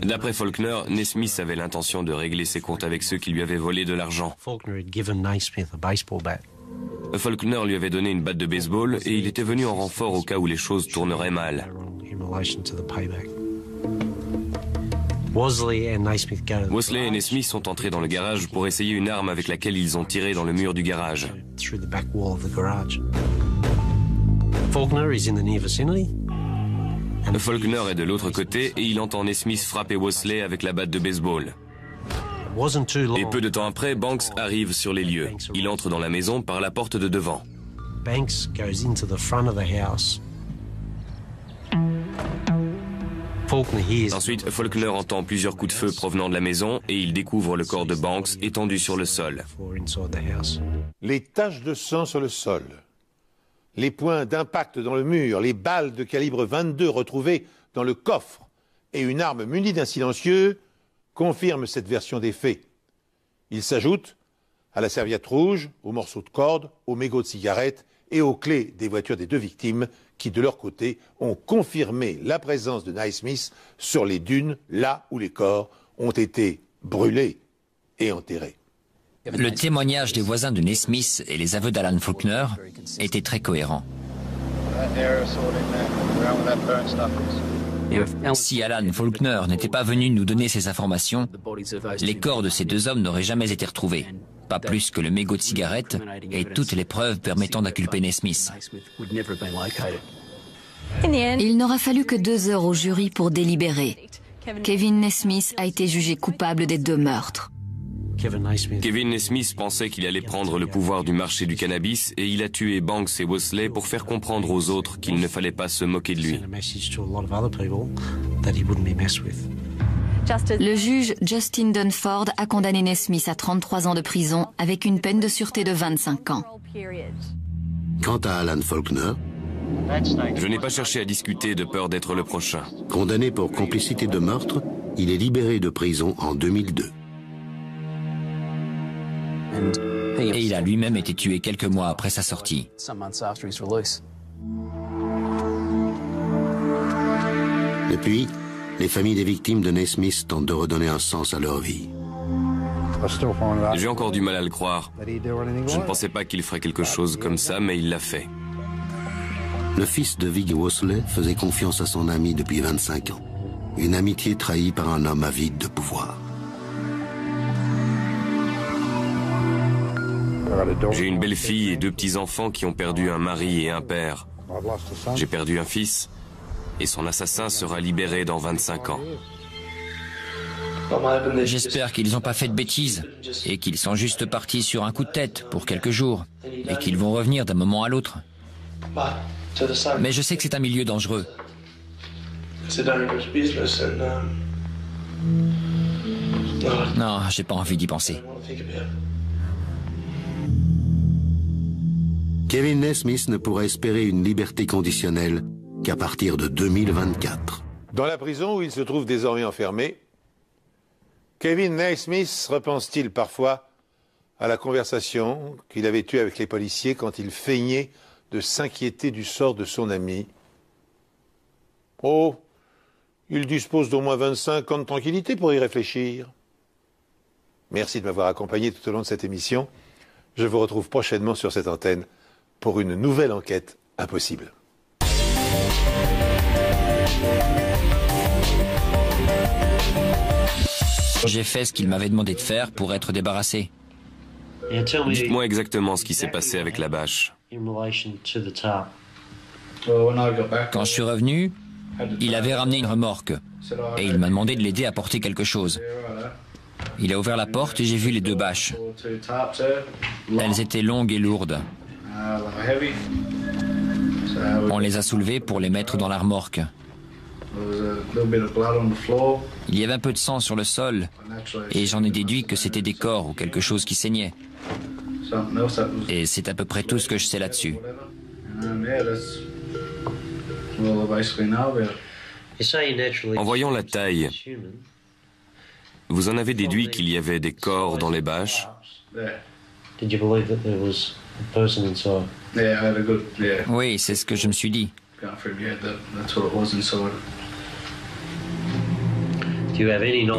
D'après Faulkner, Naismith avait l'intention de régler ses comptes avec ceux qui lui avaient volé de l'argent. Faulkner lui avait donné une batte de baseball et il était venu en renfort au cas où les choses tourneraient mal. Wosley et Naismith sont entrés dans le garage pour essayer une arme avec laquelle ils ont tiré dans le mur du garage. Faulkner est de l'autre côté et il entend Naismith frapper Wosley avec la batte de baseball. Et peu de temps après, Banks arrive sur les lieux. Il entre dans la maison par la porte de devant. Ensuite, Faulkner entend plusieurs coups de feu provenant de la maison et il découvre le corps de Banks étendu sur le sol. Les taches de sang sur le sol, les points d'impact dans le mur, les balles de calibre 22 retrouvées dans le coffre et une arme munie d'un silencieux confirment cette version des faits. Il s'ajoute à la serviette rouge, aux morceaux de corde, aux mégots de cigarettes et aux clés des voitures des deux victimes qui, de leur côté, ont confirmé la présence de Naismith sur les dunes, là où les corps ont été brûlés et enterrés. Le témoignage des voisins de Naismith et les aveux d'Alan Faulkner étaient très cohérents. Si Alan Faulkner n'était pas venu nous donner ces informations, les corps de ces deux hommes n'auraient jamais été retrouvés. Pas plus que le mégot de cigarette et toutes les preuves permettant d'inculper Naismith. Il n'aura fallu que 2 heures au jury pour délibérer. Kevin Naismith a été jugé coupable des 2 meurtres. Kevin Naismith pensait qu'il allait prendre le pouvoir du marché du cannabis et il a tué Banks et Wosley pour faire comprendre aux autres qu'il ne fallait pas se moquer de lui. Le juge Justin Dunford a condamné Naismith à 33 ans de prison avec une peine de sûreté de 25 ans. Quant à Alan Faulkner, je n'ai pas cherché à discuter de peur d'être le prochain. condamné pour complicité de meurtre, il est libéré de prison en 2002. Et il a lui-même été tué quelques mois après sa sortie. Depuis, les familles des victimes de Naismith tentent de redonner un sens à leur vie. J'ai encore du mal à le croire. Je ne pensais pas qu'il ferait quelque chose comme ça, mais il l'a fait. Le fils de Vig Worsley faisait confiance à son ami depuis 25 ans. Une amitié trahie par un homme avide de pouvoir. J'ai une belle-fille et 2 petits-enfants qui ont perdu un mari et un père. J'ai perdu un fils, et son assassin sera libéré dans 25 ans. J'espère qu'ils n'ont pas fait de bêtises et qu'ils sont juste partis sur un coup de tête pour quelques jours et qu'ils vont revenir d'un moment à l'autre. Mais je sais que c'est un milieu dangereux. Non, j'ai pas envie d'y penser. Kevin Naismith ne pourra espérer une liberté conditionnelle qu'à partir de 2024. Dans la prison où il se trouve désormais enfermé, Kevin Naismith repense-t-il parfois à la conversation qu'il avait eue avec les policiers quand il feignait de s'inquiéter du sort de son ami? Oh, il dispose d'au moins 25 ans de tranquillité pour y réfléchir. Merci de m'avoir accompagné tout au long de cette émission. Je vous retrouve prochainement sur cette antenne pour une nouvelle enquête impossible. J'ai fait ce qu'il m'avait demandé de faire pour être débarrassé. Dites-moi exactement ce qui s'est passé avec la bâche. Quand je suis revenu, il avait ramené une remorque et il m'a demandé de l'aider à porter quelque chose. Il a ouvert la porte et j'ai vu les 2 bâches. Elles étaient longues et lourdes. On les a soulevées pour les mettre dans la remorque. Il y avait un peu de sang sur le sol et j'en ai déduit que c'était des corps ou quelque chose qui saignait. Et c'est à peu près tout ce que je sais là-dessus. En voyant la taille, vous en avez déduit qu'il y avait des corps dans les bâches? Oui, c'est ce que je me suis dit.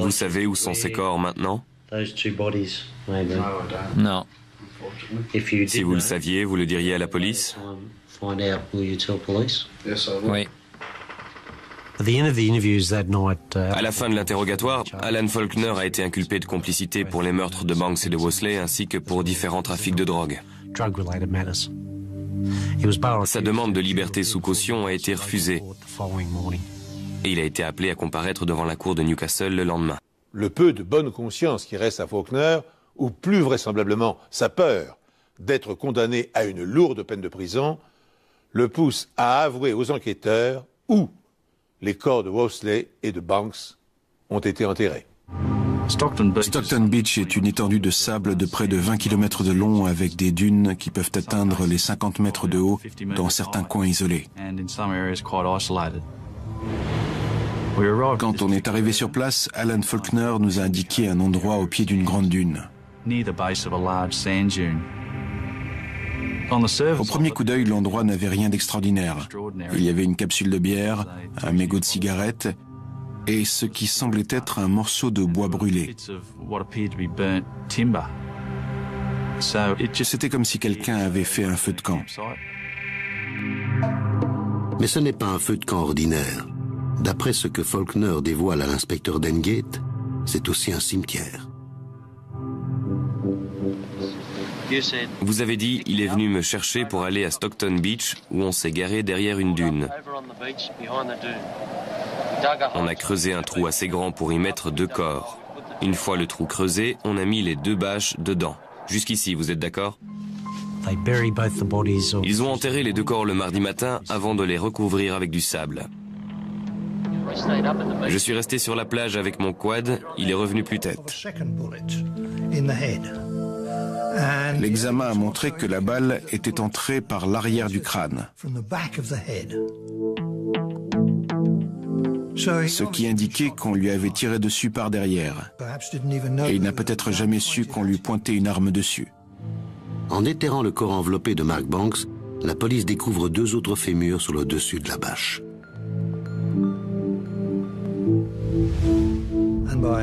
Vous savez où sont ces corps maintenant? Non. Si vous le saviez, vous le diriez à la police? Oui. À la fin de l'interrogatoire, Alan Faulkner a été inculpé de complicité pour les meurtres de Banks et de Worsley ainsi que pour différents trafics de drogue. Sa demande de liberté sous caution a été refusée et il a été appelé à comparaître devant la cour de Newcastle le lendemain. Le peu de bonne conscience qui reste à Faulkner, ou plus vraisemblablement sa peur d'être condamné à une lourde peine de prison, le pousse à avouer aux enquêteurs où les corps de Worsley et de Banks ont été enterrés. Stockton Beach est une étendue de sable de près de 20 km de long avec des dunes qui peuvent atteindre les 50 mètres de haut dans certains coins isolés. Quand on est arrivé sur place, Alan Faulkner nous a indiqué un endroit au pied d'une grande dune. Au premier coup d'œil, l'endroit n'avait rien d'extraordinaire. Il y avait une capsule de bière, un mégot de cigarette et ce qui semblait être un morceau de bois brûlé. C'était comme si quelqu'un avait fait un feu de camp. Mais ce n'est pas un feu de camp ordinaire. D'après ce que Faulkner dévoile à l'inspecteur Dengate, c'est aussi un cimetière. Vous avez dit, il est venu me chercher pour aller à Stockton Beach où on s'est garé derrière une dune. On a creusé un trou assez grand pour y mettre 2 corps. Une fois le trou creusé, on a mis les 2 bâches dedans. Jusqu'ici, vous êtes d'accord? Ils ont enterré les 2 corps le mardi matin avant de les recouvrir avec du sable. Je suis resté sur la plage avec mon quad, il est revenu plus tête. L'examen a montré que la balle était entrée par l'arrière du crâne, ce qui indiquait qu'on lui avait tiré dessus par derrière. Et il n'a peut-être jamais su qu'on lui pointait une arme dessus. En déterrant le corps enveloppé de Mark Banks, la police découvre 2 autres fémurs sur le dessus de la bâche.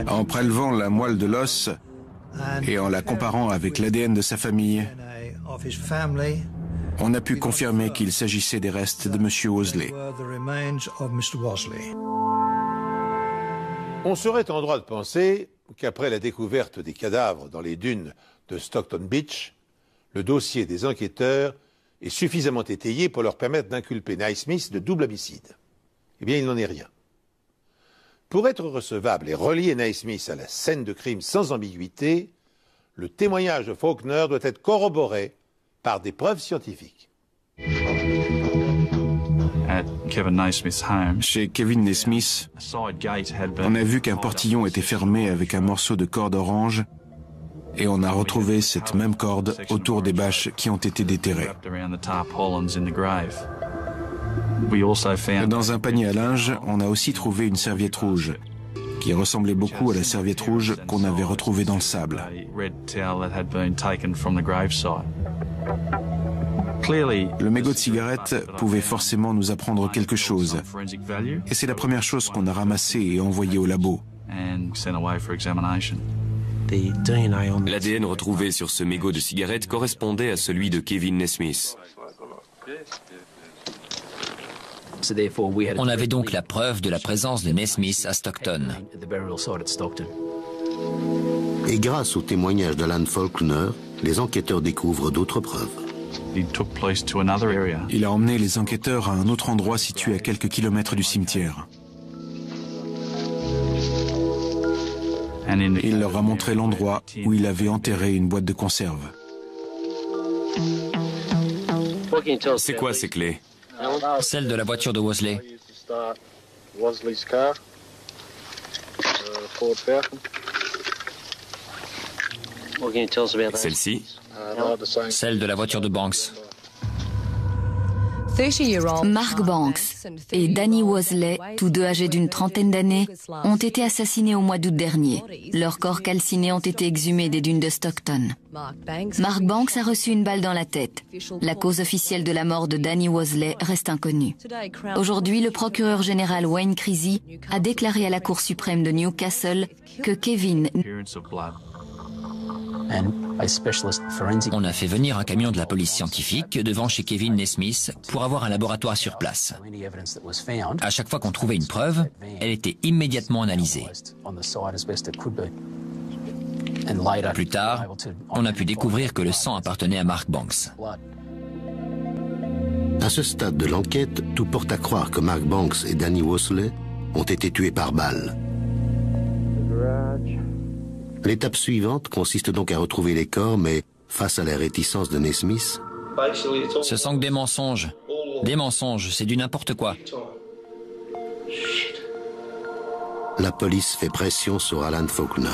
En prélevant la moelle de l'os et en la comparant avec l'ADN de sa famille, on a pu confirmer qu'il s'agissait des restes de M. Worsley. On serait en droit de penser qu'après la découverte des cadavres dans les dunes de Stockton Beach, le dossier des enquêteurs est suffisamment étayé pour leur permettre d'inculper Naismith de double homicide. Eh bien, il n'en est rien. Pour être recevable et relier Naismith à la scène de crime sans ambiguïté, le témoignage de Faulkner doit être corroboré par des preuves scientifiques. Chez Kevin Naismith, on a vu qu'un portillon était fermé avec un morceau de corde orange et on a retrouvé cette même corde autour des bâches qui ont été déterrées. Dans un panier à linge, on a aussi trouvé une serviette rouge qui ressemblait beaucoup à la serviette rouge qu'on avait retrouvée dans le sable. Le mégot de cigarette pouvait forcément nous apprendre quelque chose. Et c'est la première chose qu'on a ramassée et envoyée au labo. L'ADN retrouvé sur ce mégot de cigarette correspondait à celui de Kevin Naismith. On avait donc la preuve de la présence de Naismith à Stockton. Et grâce au témoignage d'Alan Faulkner, les enquêteurs découvrent d'autres preuves. Il a emmené les enquêteurs à un autre endroit situé à quelques kilomètres du cimetière. Il leur a montré l'endroit où il avait enterré une boîte de conserve. C'est quoi ces clés? Celle de la voiture de Worsley. Celle-ci? Celle de la voiture de Banks. Mark Banks et Danny Worsley, tous deux âgés d'une trentaine d'années, ont été assassinés au mois d'août dernier. Leurs corps calcinés ont été exhumés des dunes de Stockton. Mark Banks a reçu une balle dans la tête. La cause officielle de la mort de Danny Worsley reste inconnue. Aujourd'hui, le procureur général Wayne Creasy a déclaré à la Cour suprême de Newcastle que Kevin... On a fait venir un camion de la police scientifique devant chez Kevin Naismith pour avoir un laboratoire sur place. À chaque fois qu'on trouvait une preuve, elle était immédiatement analysée. Plus tard, on a pu découvrir que le sang appartenait à Mark Banks. À ce stade de l'enquête, tout porte à croire que Mark Banks et Danny Worsley ont été tués par balle. L'étape suivante consiste donc à retrouver les corps, mais face à la réticence de Naismith... Ce sont que des mensonges. Des mensonges, c'est du n'importe quoi. La police fait pression sur Alan Faulkner.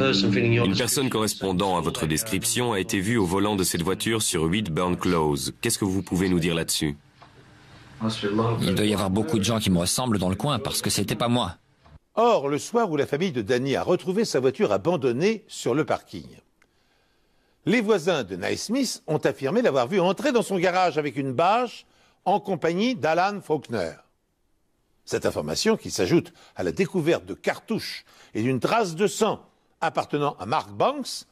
Une personne correspondant à votre description a été vue au volant de cette voiture sur 8 Burn Close. Qu'est-ce que vous pouvez nous dire là-dessus? Il doit y avoir beaucoup de gens qui me ressemblent dans le coin parce que c'était pas moi. Or, le soir où la famille de Danny a retrouvé sa voiture abandonnée sur le parking, les voisins de Naismith ont affirmé l'avoir vu entrer dans son garage avec une bâche en compagnie d'Alan Faulkner. Cette information, qui s'ajoute à la découverte de cartouches et d'une trace de sang appartenant à Mark Banks,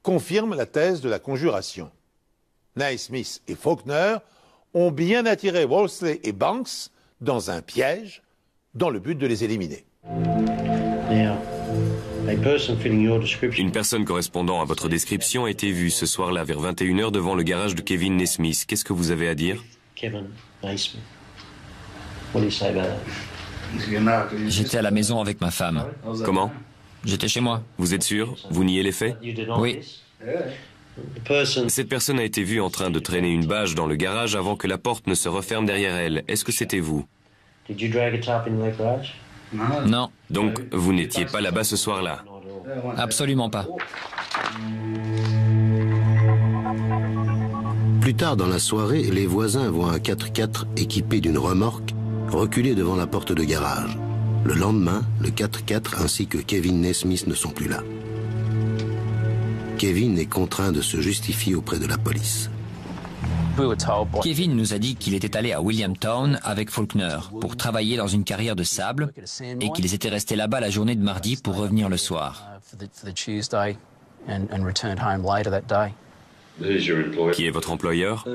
confirme la thèse de la conjuration. Naismith et Faulkner ont bien attiré Worsley et Banks dans un piège dans le but de les éliminer. Une personne correspondant à votre description a été vue ce soir-là vers 21h devant le garage de Kevin Naismith. Qu'est-ce que vous avez à dire? J'étais à la maison avec ma femme. Comment? J'étais chez moi. Vous êtes sûr? Vous niez les faits? Oui. Cette personne a été vue en train de traîner une bâche dans le garage avant que la porte ne se referme derrière elle. Est-ce que c'était vous? Non. Donc, vous n'étiez pas là-bas ce soir-là? Absolument pas. Plus tard dans la soirée, les voisins voient un 4x4 équipé d'une remorque reculer devant la porte de garage. Le lendemain, le 4x4 ainsi que Kevin Naismith ne sont plus là. Kevin est contraint de se justifier auprès de la police. Kevin nous a dit qu'il était allé à Williamstown avec Faulkner pour travailler dans une carrière de sable et qu'ils étaient restés là-bas la journée de mardi pour revenir le soir. Qui est votre employeur?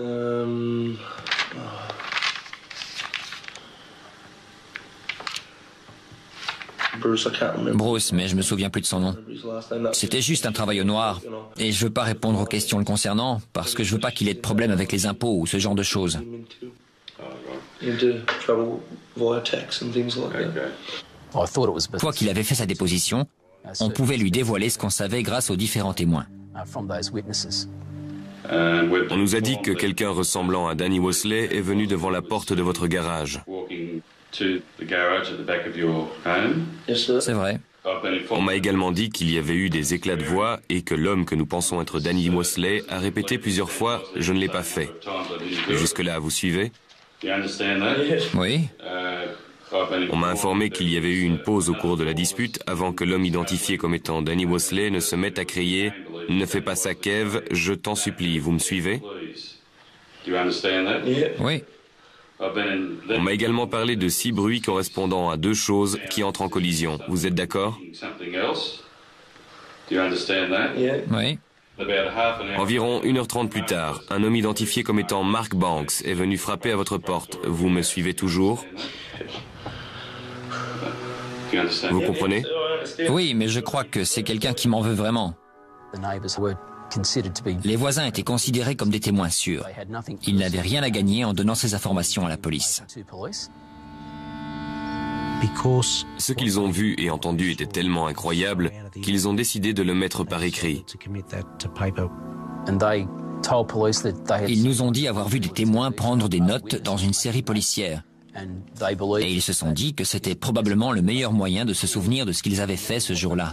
Bruce, mais je me souviens plus de son nom. C'était juste un travail au noir. Et je veux pas répondre aux questions le concernant, parce que je veux pas qu'il ait de problème avec les impôts ou ce genre de choses. Quoi qu'il avait fait sa déposition, on pouvait lui dévoiler ce qu'on savait grâce aux différents témoins. On nous a dit que quelqu'un ressemblant à Danny Wosley est venu devant la porte de votre garage. C'est vrai. On m'a également dit qu'il y avait eu des éclats de voix et que l'homme que nous pensons être Danny Wosley a répété plusieurs fois « Je ne l'ai pas fait ». Jusque-là, vous suivez? Oui. On m'a informé qu'il y avait eu une pause au cours de la dispute avant que l'homme identifié comme étant Danny Wosley ne se mette à crier « Ne fais pas ça, Kev, je t'en supplie, vous me suivez ?» Oui. On m'a également parlé de 6 bruits correspondant à 2 choses qui entrent en collision. Vous êtes d'accord? Oui. Environ 1h30 plus tard, un homme identifié comme étant Mark Banks est venu frapper à votre porte. Vous me suivez toujours? Vous comprenez? Oui, mais je crois que c'est quelqu'un qui m'en veut vraiment. Les voisins étaient considérés comme des témoins sûrs. Ils n'avaient rien à gagner en donnant ces informations à la police. Ce qu'ils ont vu et entendu était tellement incroyable qu'ils ont décidé de le mettre par écrit. Ils nous ont dit avoir vu des témoins prendre des notes dans une série policière. Et ils se sont dit que c'était probablement le meilleur moyen de se souvenir de ce qu'ils avaient fait ce jour-là.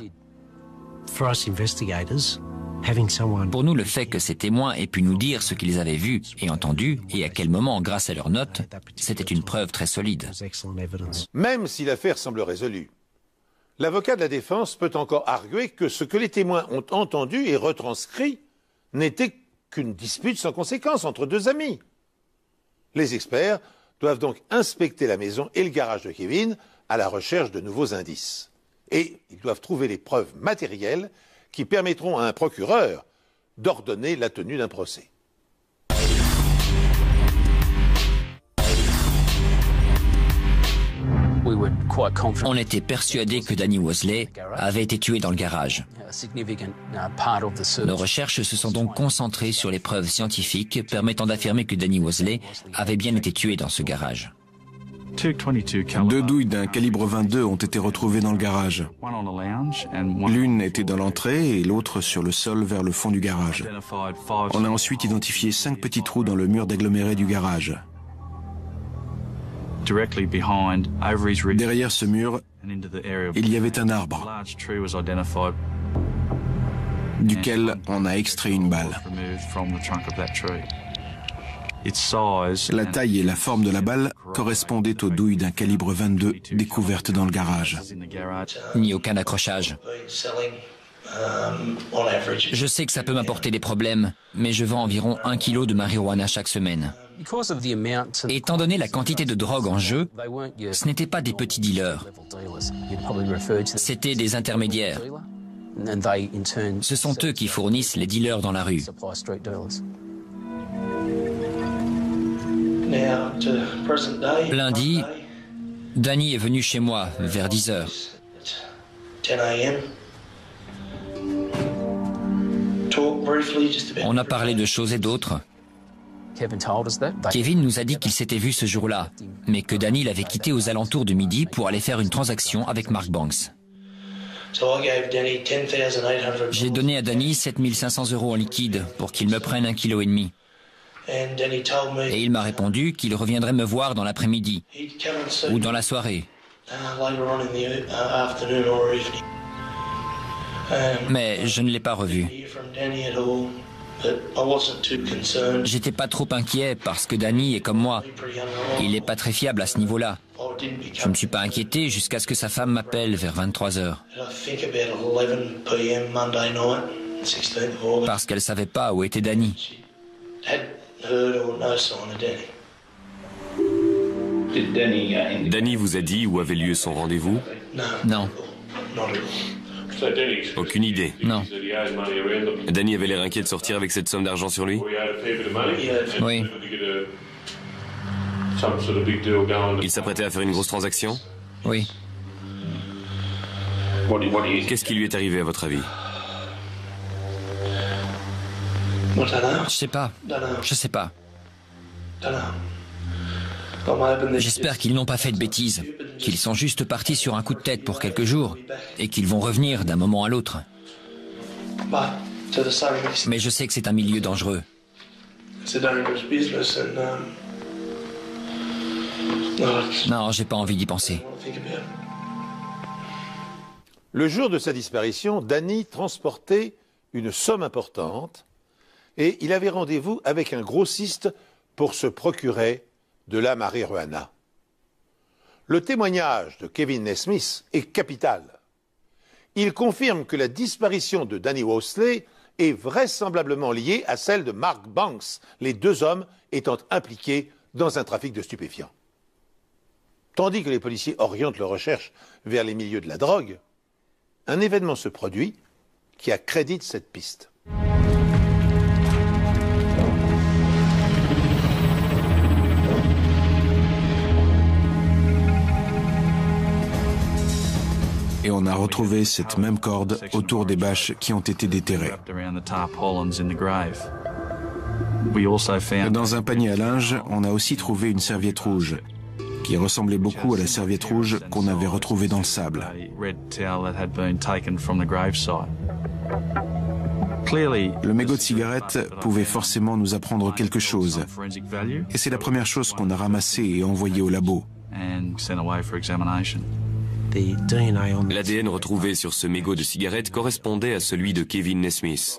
Pour nous, le fait que ces témoins aient pu nous dire ce qu'ils avaient vu et entendu, et à quel moment grâce à leurs notes, c'était une preuve très solide. Même si l'affaire semble résolue, l'avocat de la défense peut encore arguer que ce que les témoins ont entendu et retranscrit n'était qu'une dispute sans conséquence entre 2 amis. Les experts doivent donc inspecter la maison et le garage de Kevin à la recherche de nouveaux indices. Et ils doivent trouver les preuves matérielles qui permettront à un procureur d'ordonner la tenue d'un procès. On était persuadés que Danny Wosley avait été tué dans le garage. Nos recherches se sont donc concentrées sur les preuves scientifiques permettant d'affirmer que Danny Wosley avait bien été tué dans ce garage. 2 douilles d'un calibre 22 ont été retrouvées dans le garage. L'une était dans l'entrée et l'autre sur le sol vers le fond du garage. On a ensuite identifié 5 petits trous dans le mur d'aggloméré du garage. Derrière ce mur, il y avait un arbre, duquel on a extrait une balle. La taille et la forme de la balle correspondaient aux douilles d'un calibre 22 découvertes dans le garage. Ni aucun accrochage. Je sais que ça peut m'apporter des problèmes, mais je vends environ 1 kilo de marijuana chaque semaine. Étant donné la quantité de drogue en jeu, ce n'étaient pas des petits dealers. C'était des intermédiaires. Ce sont eux qui fournissent les dealers dans la rue. Lundi, Danny est venu chez moi vers 10 heures. On a parlé de choses et d'autres. Kevin nous a dit qu'il s'était vu ce jour-là, mais que Danny l'avait quitté aux alentours de midi pour aller faire une transaction avec Mark Banks. J'ai donné à Danny 7 500 € en liquide pour qu'il me prenne 1,5 kg. Et il m'a répondu qu'il reviendrait me voir dans l'après-midi ou dans la soirée. Mais je ne l'ai pas revu. J'étais pas trop inquiet parce que Danny est comme moi. Il n'est pas très fiable à ce niveau-là. Je ne me suis pas inquiété jusqu'à ce que sa femme m'appelle vers 23 heures. Parce qu'elle savait pas où était Danny. Danny vous a dit où avait lieu son rendez-vous? Non. Aucune idée. Non. Danny avait l'air inquiet de sortir avec cette somme d'argent sur lui? Oui. Il s'apprêtait à faire une grosse transaction? Oui. Qu'est-ce qui lui est arrivé à votre avis? Je sais pas. Je sais pas. J'espère qu'ils n'ont pas fait de bêtises, qu'ils sont juste partis sur un coup de tête pour quelques jours et qu'ils vont revenir d'un moment à l'autre. Mais je sais que c'est un milieu dangereux. Non, j'ai pas envie d'y penser. Le jour de sa disparition, Danny transportait une somme importante et il avait rendez-vous avec un grossiste pour se procurer de la marijuana. Le témoignage de Kevin Nesmith est capital. Il confirme que la disparition de Danny Worsley est vraisemblablement liée à celle de Mark Banks, les deux hommes étant impliqués dans un trafic de stupéfiants. Tandis que les policiers orientent leurs recherches vers les milieux de la drogue, un événement se produit qui accrédite cette piste. Et on a retrouvé cette même corde autour des bâches qui ont été déterrées. Dans un panier à linge, on a aussi trouvé une serviette rouge, qui ressemblait beaucoup à la serviette rouge qu'on avait retrouvée dans le sable. Le mégot de cigarette pouvait forcément nous apprendre quelque chose, et c'est la première chose qu'on a ramassée et envoyée au labo. L'ADN retrouvé sur ce mégot de cigarette correspondait à celui de Kevin Nesmith.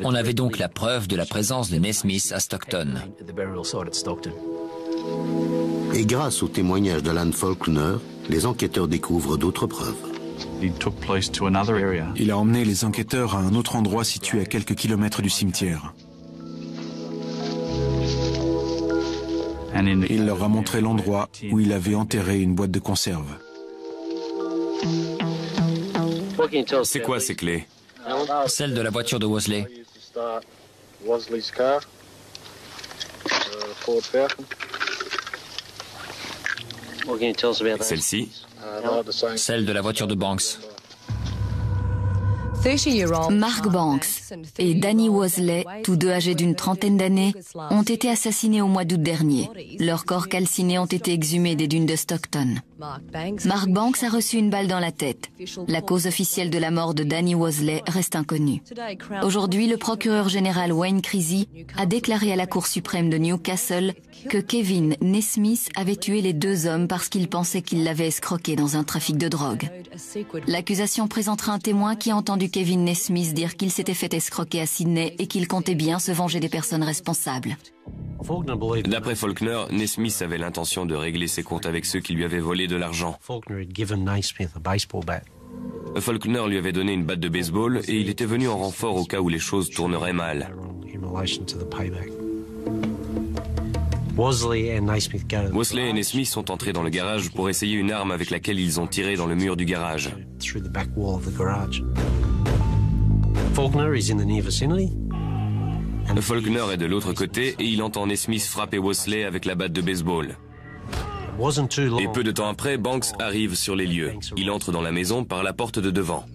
On avait donc la preuve de la présence de Nesmith à Stockton. Et grâce au témoignage d'Alan Faulkner, les enquêteurs découvrent d'autres preuves. Il a emmené les enquêteurs à un autre endroit situé à quelques kilomètres du cimetière. Il leur a montré l'endroit où il avait enterré une boîte de conserve. C'est quoi ces clés? Celle de la voiture de Worsley. Celle-ci? Celle de la voiture de Banks. Mark Banks et Danny Worsley, tous deux âgés d'une trentaine d'années, ont été assassinés au mois d'août dernier. Leurs corps calcinés ont été exhumés des dunes de Stockton. Mark Banks a reçu une balle dans la tête. La cause officielle de la mort de Danny Worsley reste inconnue. Aujourd'hui, le procureur général Wayne Creasy a déclaré à la Cour suprême de Newcastle que Kevin Nesmith avait tué les deux hommes parce qu'il pensait qu'il l'avait escroqué dans un trafic de drogue. L'accusation présentera un témoin qui a entendu Kevin Nesmith dire qu'il s'était fait escroquer à Sydney et qu'il comptait bien se venger des personnes responsables. D'après Faulkner, Nesmith avait l'intention de régler ses comptes avec ceux qui lui avaient volé de l'argent. Faulkner lui avait donné une batte de baseball et il était venu en renfort au cas où les choses tourneraient mal. Worsley et Nesmith sont entrés dans le garage pour essayer une arme avec laquelle ils ont tiré dans le mur du garage. Faulkner est de l'autre côté et il entend Nesmith frapper Worsley avec la batte de baseball. Et peu de temps après, Banks arrive sur les lieux. Il entre dans la maison par la porte de devant.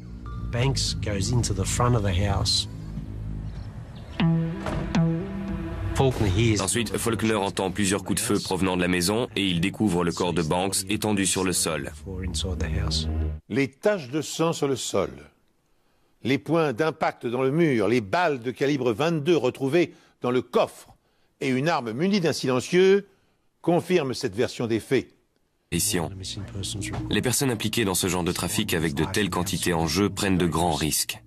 Ensuite, Faulkner entend plusieurs coups de feu provenant de la maison et il découvre le corps de Banks étendu sur le sol. Les taches de sang sur le sol, les points d'impact dans le mur, les balles de calibre 22 retrouvées dans le coffre et une arme munie d'un silencieux confirment cette version des faits. Les personnes impliquées dans ce genre de trafic avec de telles quantités en jeu prennent de grands risques.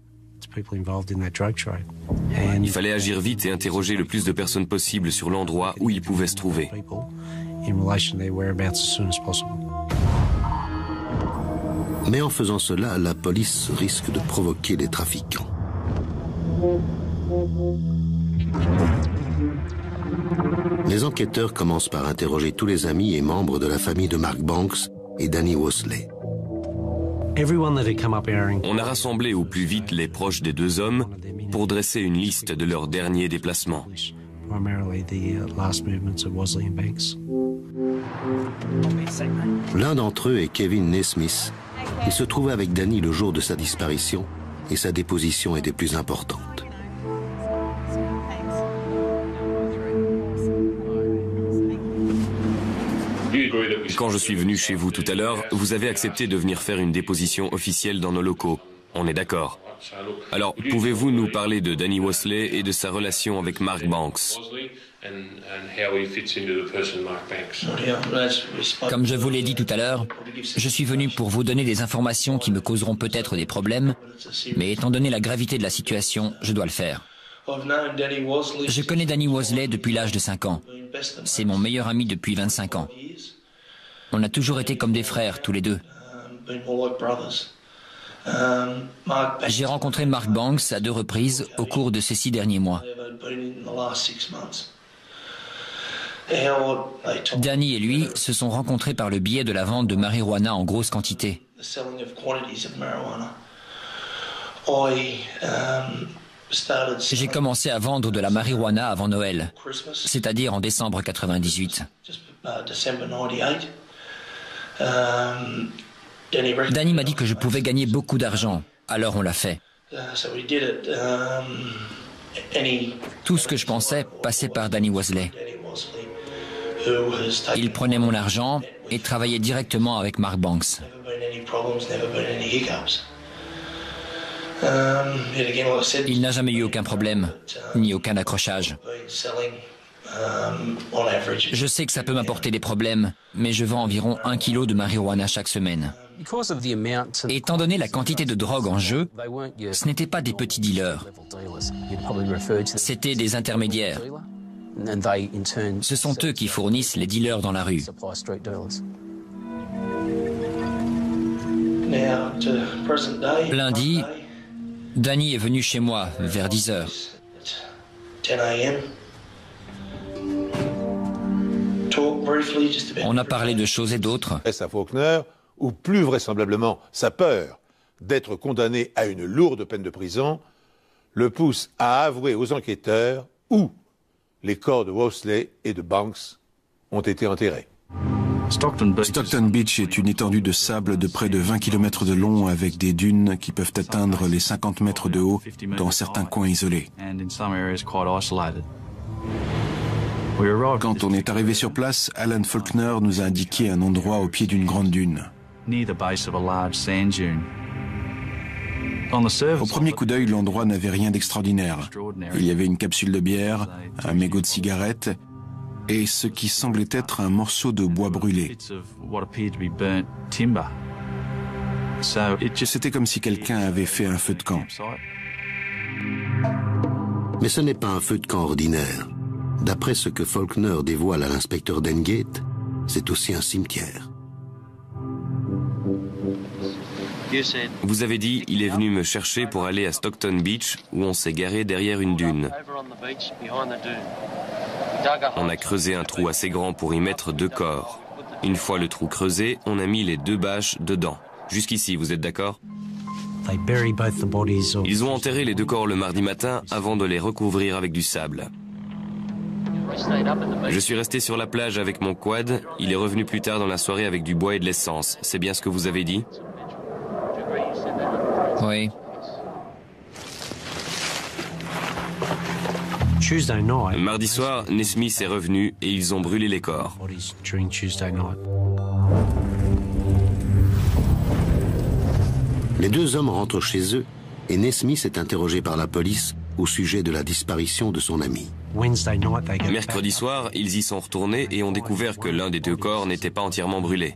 Il fallait agir vite et interroger le plus de personnes possible sur l'endroit où ils pouvaient se trouver. Mais en faisant cela, la police risque de provoquer les trafiquants. Les enquêteurs commencent par interroger tous les amis et membres de la famille de Mark Banks et Danny Worsley. On a rassemblé au plus vite les proches des deux hommes pour dresser une liste de leurs derniers déplacements. L'un d'entre eux est Kevin Nesmith. Il se trouvait avec Danny le jour de sa disparition et sa déposition est des plus importantes. Quand je suis venu chez vous tout à l'heure, vous avez accepté de venir faire une déposition officielle dans nos locaux. On est d'accord. Alors, pouvez-vous nous parler de Danny Worsley et de sa relation avec Mark Banks? Comme je vous l'ai dit tout à l'heure, je suis venu pour vous donner des informations qui me causeront peut-être des problèmes, mais étant donné la gravité de la situation, je dois le faire. Je connais Danny Worsley depuis l'âge de 5 ans. C'est mon meilleur ami depuis 25 ans. On a toujours été comme des frères, tous les deux. J'ai rencontré Mark Banks à 2 reprises au cours de ces 6 derniers mois. Danny et lui se sont rencontrés par le biais de la vente de marijuana en grosse quantité. J'ai commencé à vendre de la marijuana avant Noël, c'est-à-dire en décembre 98. Danny m'a dit que je pouvais gagner beaucoup d'argent, alors on l'a fait. Tout ce que je pensais passait par Danny Worsley. Il prenait mon argent et travaillait directement avec Mark Banks. Il n'a jamais eu aucun problème, ni aucun accrochage. Je sais que ça peut m'apporter des problèmes, mais je vends environ 1 kilo de marijuana chaque semaine. Étant donné la quantité de drogue en jeu, ce n'étaient pas des petits dealers. C'était des intermédiaires. Ce sont eux qui fournissent les dealers dans la rue. Lundi, Danny est venu chez moi vers 10 heures. On a parlé de choses et d'autres. À Faulkner, ou plus vraisemblablement sa peur d'être condamné à une lourde peine de prison, le pousse à avouer aux enquêteurs où les corps de Worsley et de Banks ont été enterrés. Stockton Beach est une étendue de sable de près de 20 km de long avec des dunes qui peuvent atteindre les 50 mètres de haut dans certains coins isolés. Quand on est arrivé sur place, Alan Faulkner nous a indiqué un endroit au pied d'une grande dune. Au premier coup d'œil, l'endroit n'avait rien d'extraordinaire. Il y avait une capsule de bière, un mégot de cigarette et ce qui semblait être un morceau de bois brûlé. C'était comme si quelqu'un avait fait un feu de camp. Mais ce n'est pas un feu de camp ordinaire. D'après ce que Faulkner dévoile à l'inspecteur Dengate, c'est aussi un cimetière. Vous avez dit, il est venu me chercher pour aller à Stockton Beach, où on s'est garé derrière une dune. On a creusé un trou assez grand pour y mettre 2 corps. Une fois le trou creusé, on a mis les 2 bâches dedans. Jusqu'ici, vous êtes d'accord? Ils ont enterré les 2 corps le mardi matin avant de les recouvrir avec du sable. Je suis resté sur la plage avec mon quad. Il est revenu plus tard dans la soirée avec du bois et de l'essence. C'est bien ce que vous avez dit? Oui. Mardi soir, Nesmith est revenu et ils ont brûlé les corps. Les 2 hommes rentrent chez eux et Nesmith est interrogé par la police au sujet de la disparition de son ami. Mercredi soir, ils y sont retournés et ont découvert que l'un des 2 corps n'était pas entièrement brûlé.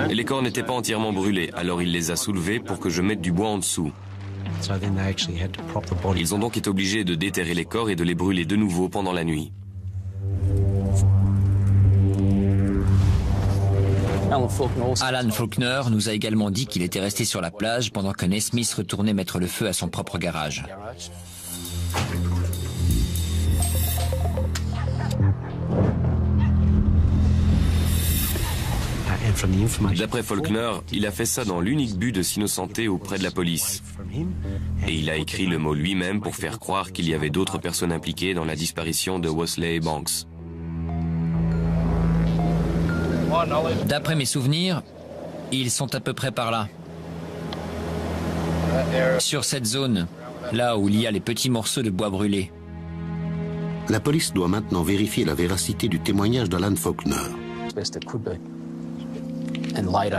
Les corps n'étaient pas entièrement brûlés, alors il les a soulevés pour que je mette du bois en dessous. Ils ont donc été obligés de déterrer les corps et de les brûler de nouveau pendant la nuit. Alan Faulkner nous a également dit qu'il était resté sur la plage pendant que Naismith retournait mettre le feu à son propre garage. D'après Faulkner, il a fait ça dans l'unique but de s'innocenter auprès de la police. Et il a écrit le mot lui-même pour faire croire qu'il y avait d'autres personnes impliquées dans la disparition de Wosley Banks. D'après mes souvenirs, ils sont à peu près par là. Sur cette zone, là où il y a les petits morceaux de bois brûlés. La police doit maintenant vérifier la véracité du témoignage d'Alan Faulkner.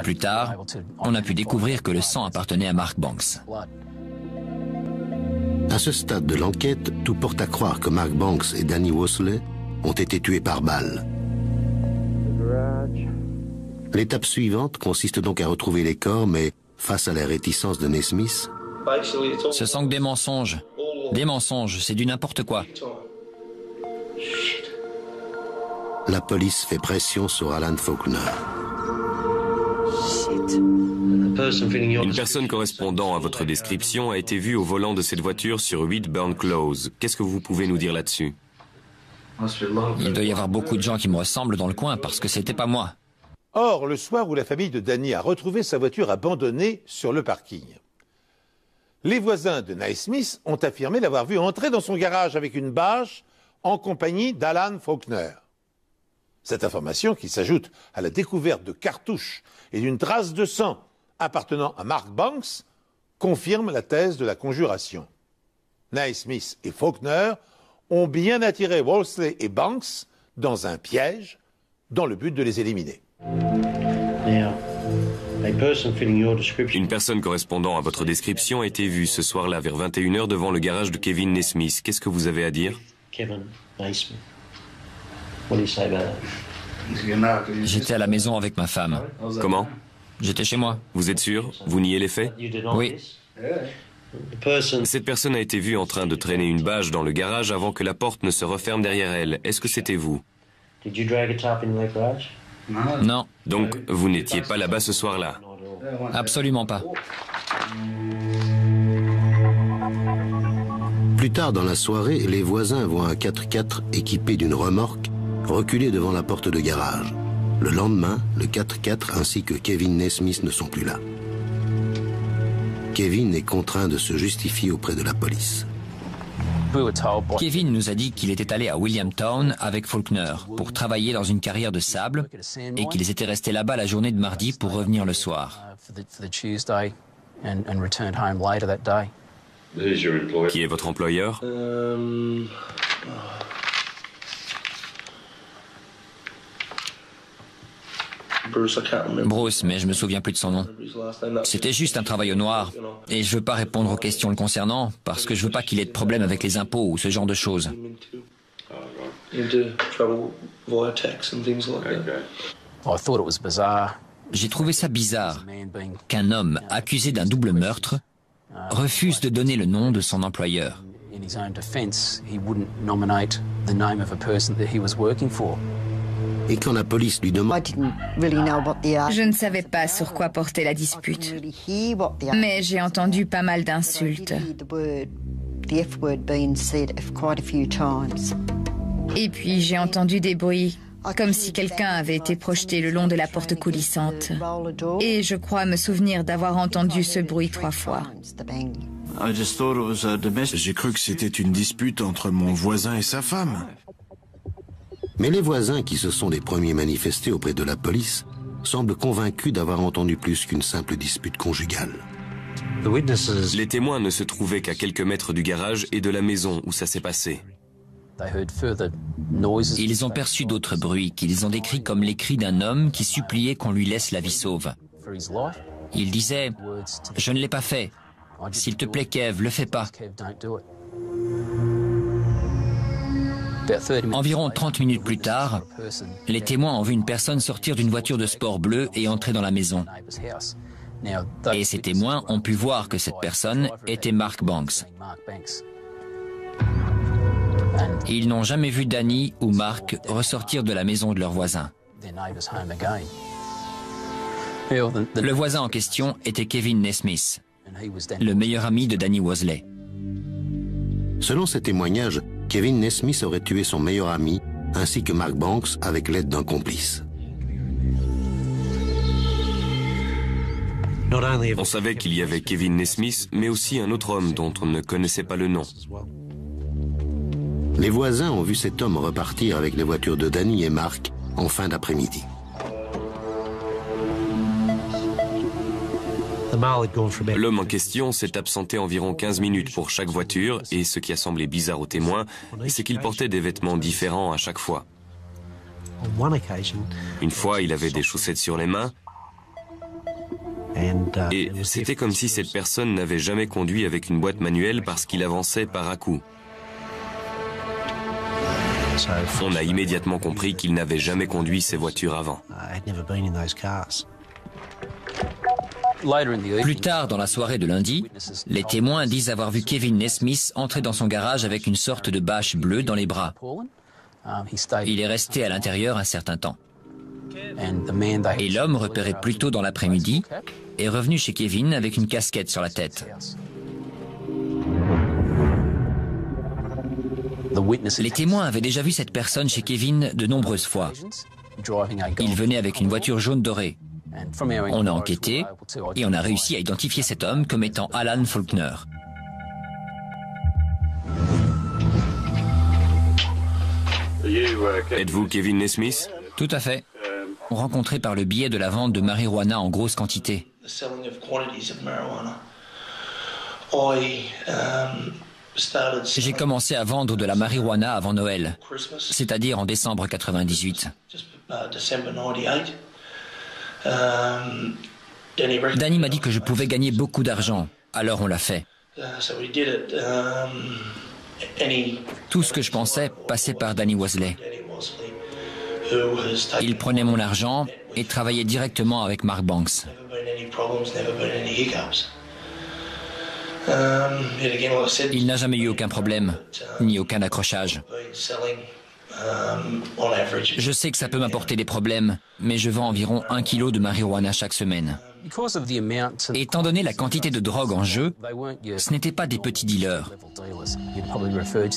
Plus tard, on a pu découvrir que le sang appartenait à Mark Banks. À ce stade de l'enquête, tout porte à croire que Mark Banks et Danny Wosley ont été tués par balle. L'étape suivante consiste donc à retrouver les corps, mais face à la réticence de Naismith, Ce sont que des mensonges. Des mensonges, c'est du n'importe quoi. la police fait pression sur Alan Faulkner. Une personne correspondant à votre description a été vue au volant de cette voiture sur 8 Burn Close. Qu'est-ce que vous pouvez nous dire là-dessus? Il doit y avoir beaucoup de gens qui me ressemblent dans le coin parce que c'était pas moi. Or, le soir où la famille de Danny a retrouvé sa voiture abandonnée sur le parking, les voisins de Naismith ont affirmé l'avoir vu entrer dans son garage avec une bâche en compagnie d'Alan Faulkner. Cette information, qui s'ajoute à la découverte de cartouches et d'une trace de sang appartenant à Mark Banks, confirme la thèse de la conjuration. Naismith et Faulkner ont bien attiré Wosley et Banks dans un piège dans le but de les éliminer. Une personne correspondant à votre description a été vue ce soir-là vers 21 h devant le garage de Kevin Naismith. Qu'est-ce que vous avez à dire? J'étais à la maison avec ma femme. Comment? J'étais chez moi. Vous êtes sûr? Vous niez les faits? Oui. Cette personne a été vue en train de traîner une bâche dans le garage avant que la porte ne se referme derrière elle. Est-ce que c'était vous? Non, Donc, vous n'étiez pas là-bas ce soir-là? absolument pas. Plus tard dans la soirée, les voisins voient un 4x4 équipé d'une remorque reculer devant la porte de garage. Le lendemain, le 4x4 ainsi que Kevin Naismith ne sont plus là. Kevin est contraint de se justifier auprès de la police. Kevin nous a dit qu'il était allé à Williamtown avec Faulkner pour travailler dans une carrière de sable et qu'ils étaient restés là-bas la journée de mardi pour revenir le soir. Qui est votre employeur? Bruce, mais je me souviens plus de son nom. C'était juste un travail au noir. Et je veux pas répondre aux questions le concernant, parce que je veux pas qu'il ait de problème avec les impôts ou ce genre de choses. J'ai trouvé ça bizarre qu'un homme accusé d'un double meurtre refuse de donner le nom de son employeur. Et quand la police lui demande... Je ne savais pas sur quoi porter la dispute, mais j'ai entendu pas mal d'insultes. Et puis j'ai entendu des bruits, comme si quelqu'un avait été projeté le long de la porte coulissante. Et je crois me souvenir d'avoir entendu ce bruit 3 fois. J'ai cru que c'était une dispute entre mon voisin et sa femme. Mais les voisins, qui se sont les premiers manifestés auprès de la police, semblent convaincus d'avoir entendu plus qu'une simple dispute conjugale. Les témoins ne se trouvaient qu'à quelques mètres du garage et de la maison où ça s'est passé. Ils ont perçu d'autres bruits qu'ils ont décrits comme les cris d'un homme qui suppliait qu'on lui laisse la vie sauve. Il disait « Je ne l'ai pas fait. S'il te plaît, Kev, le fais pas. » Environ 30 minutes plus tard, les témoins ont vu une personne sortir d'une voiture de sport bleue et entrer dans la maison. Et ces témoins ont pu voir que cette personne était Mark Banks. Ils n'ont jamais vu Danny ou Mark ressortir de la maison de leur voisin. Le voisin en question était Kevin Nesmith, le meilleur ami de Danny Worsley. Selon ses témoignages, Kevin Nesmith aurait tué son meilleur ami ainsi que Mark Banks avec l'aide d'un complice. On savait qu'il y avait Kevin Nesmith, mais aussi un autre homme dont on ne connaissait pas le nom. Les voisins ont vu cet homme repartir avec les voitures de Danny et Mark en fin d'après-midi. L'homme en question s'est absenté environ 15 minutes pour chaque voiture et ce qui a semblé bizarre aux témoins, c'est qu'il portait des vêtements différents à chaque fois. Une fois, il avait des chaussettes sur les mains et c'était comme si cette personne n'avait jamais conduit avec une boîte manuelle parce qu'il avançait par à-coups. On a immédiatement compris qu'il n'avait jamais conduit ces voitures avant. Plus tard dans la soirée de lundi, les témoins disent avoir vu Kevin Nesmith entrer dans son garage avec une sorte de bâche bleue dans les bras. Il est resté à l'intérieur un certain temps. Et l'homme, repéré plus tôt dans l'après-midi, est revenu chez Kevin avec une casquette sur la tête. Les témoins avaient déjà vu cette personne chez Kevin de nombreuses fois. Il venait avec une voiture jaune dorée. On a enquêté et on a réussi à identifier cet homme comme étant Alan Faulkner. Êtes-vous Kevin Nesmith? Tout à fait. Rencontré par le biais de la vente de marijuana en grosse quantité. J'ai commencé à vendre de la marijuana avant Noël, c'est-à-dire en décembre 98. Danny m'a dit que je pouvais gagner beaucoup d'argent, alors on l'a fait. Tout ce que je pensais passait par Danny Worsley. Il prenait mon argent et travaillait directement avec Mark Banks. Il n'a jamais eu aucun problème, ni aucun accrochage. Je sais que ça peut m'apporter des problèmes, mais je vends environ 1 kilo de marijuana chaque semaine. Étant donné la quantité de drogue en jeu, ce n'étaient pas des petits dealers.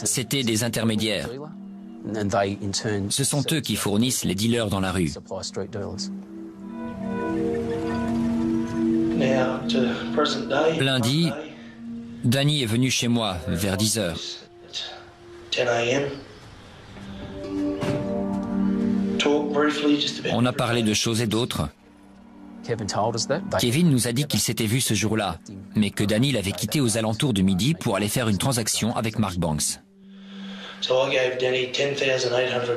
C'était des intermédiaires. Ce sont eux qui fournissent les dealers dans la rue. Lundi, Danny est venu chez moi vers 10 heures. On a parlé de choses et d'autres. Kevin nous a dit qu'il s'était vu ce jour-là, mais que Danny l'avait quitté aux alentours de midi pour aller faire une transaction avec Mark Banks.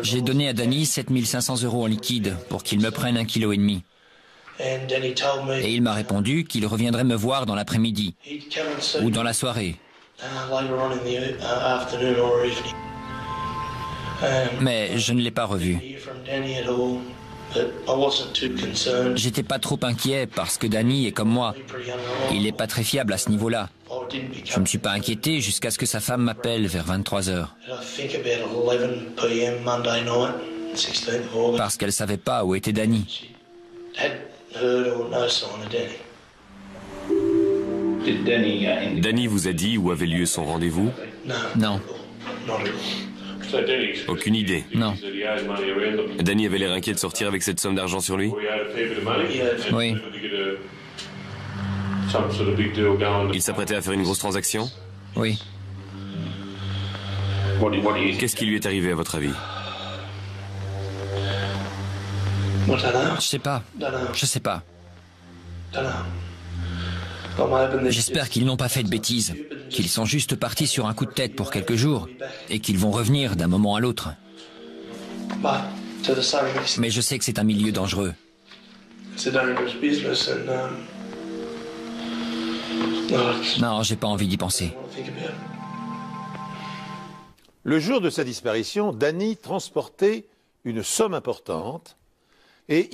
J'ai donné à Danny 7 500 € en liquide pour qu'il me prenne 1,5 kg. Et il m'a répondu qu'il reviendrait me voir dans l'après-midi ou dans la soirée. Mais je ne l'ai pas revu. J'étais pas trop inquiet parce que Danny est comme moi. Il n'est pas très fiable à ce niveau-là. Je ne me suis pas inquiété jusqu'à ce que sa femme m'appelle vers 23 heures. Parce qu'elle savait pas où était Danny. Danny vous a dit où avait lieu son rendez-vous? Non. Aucune idée. Non. Danny avait l'air inquiet de sortir avec cette somme d'argent sur lui? Oui. Il s'apprêtait à faire une grosse transaction? Oui. Qu'est-ce qui lui est arrivé à votre avis? Je sais pas. Je sais pas. J'espère qu'ils n'ont pas fait de bêtises, qu'ils sont juste partis sur un coup de tête pour quelques jours et qu'ils vont revenir d'un moment à l'autre. Mais je sais que c'est un milieu dangereux. Non, j'ai pas envie d'y penser. Le jour de sa disparition, Danny transportait une somme importante et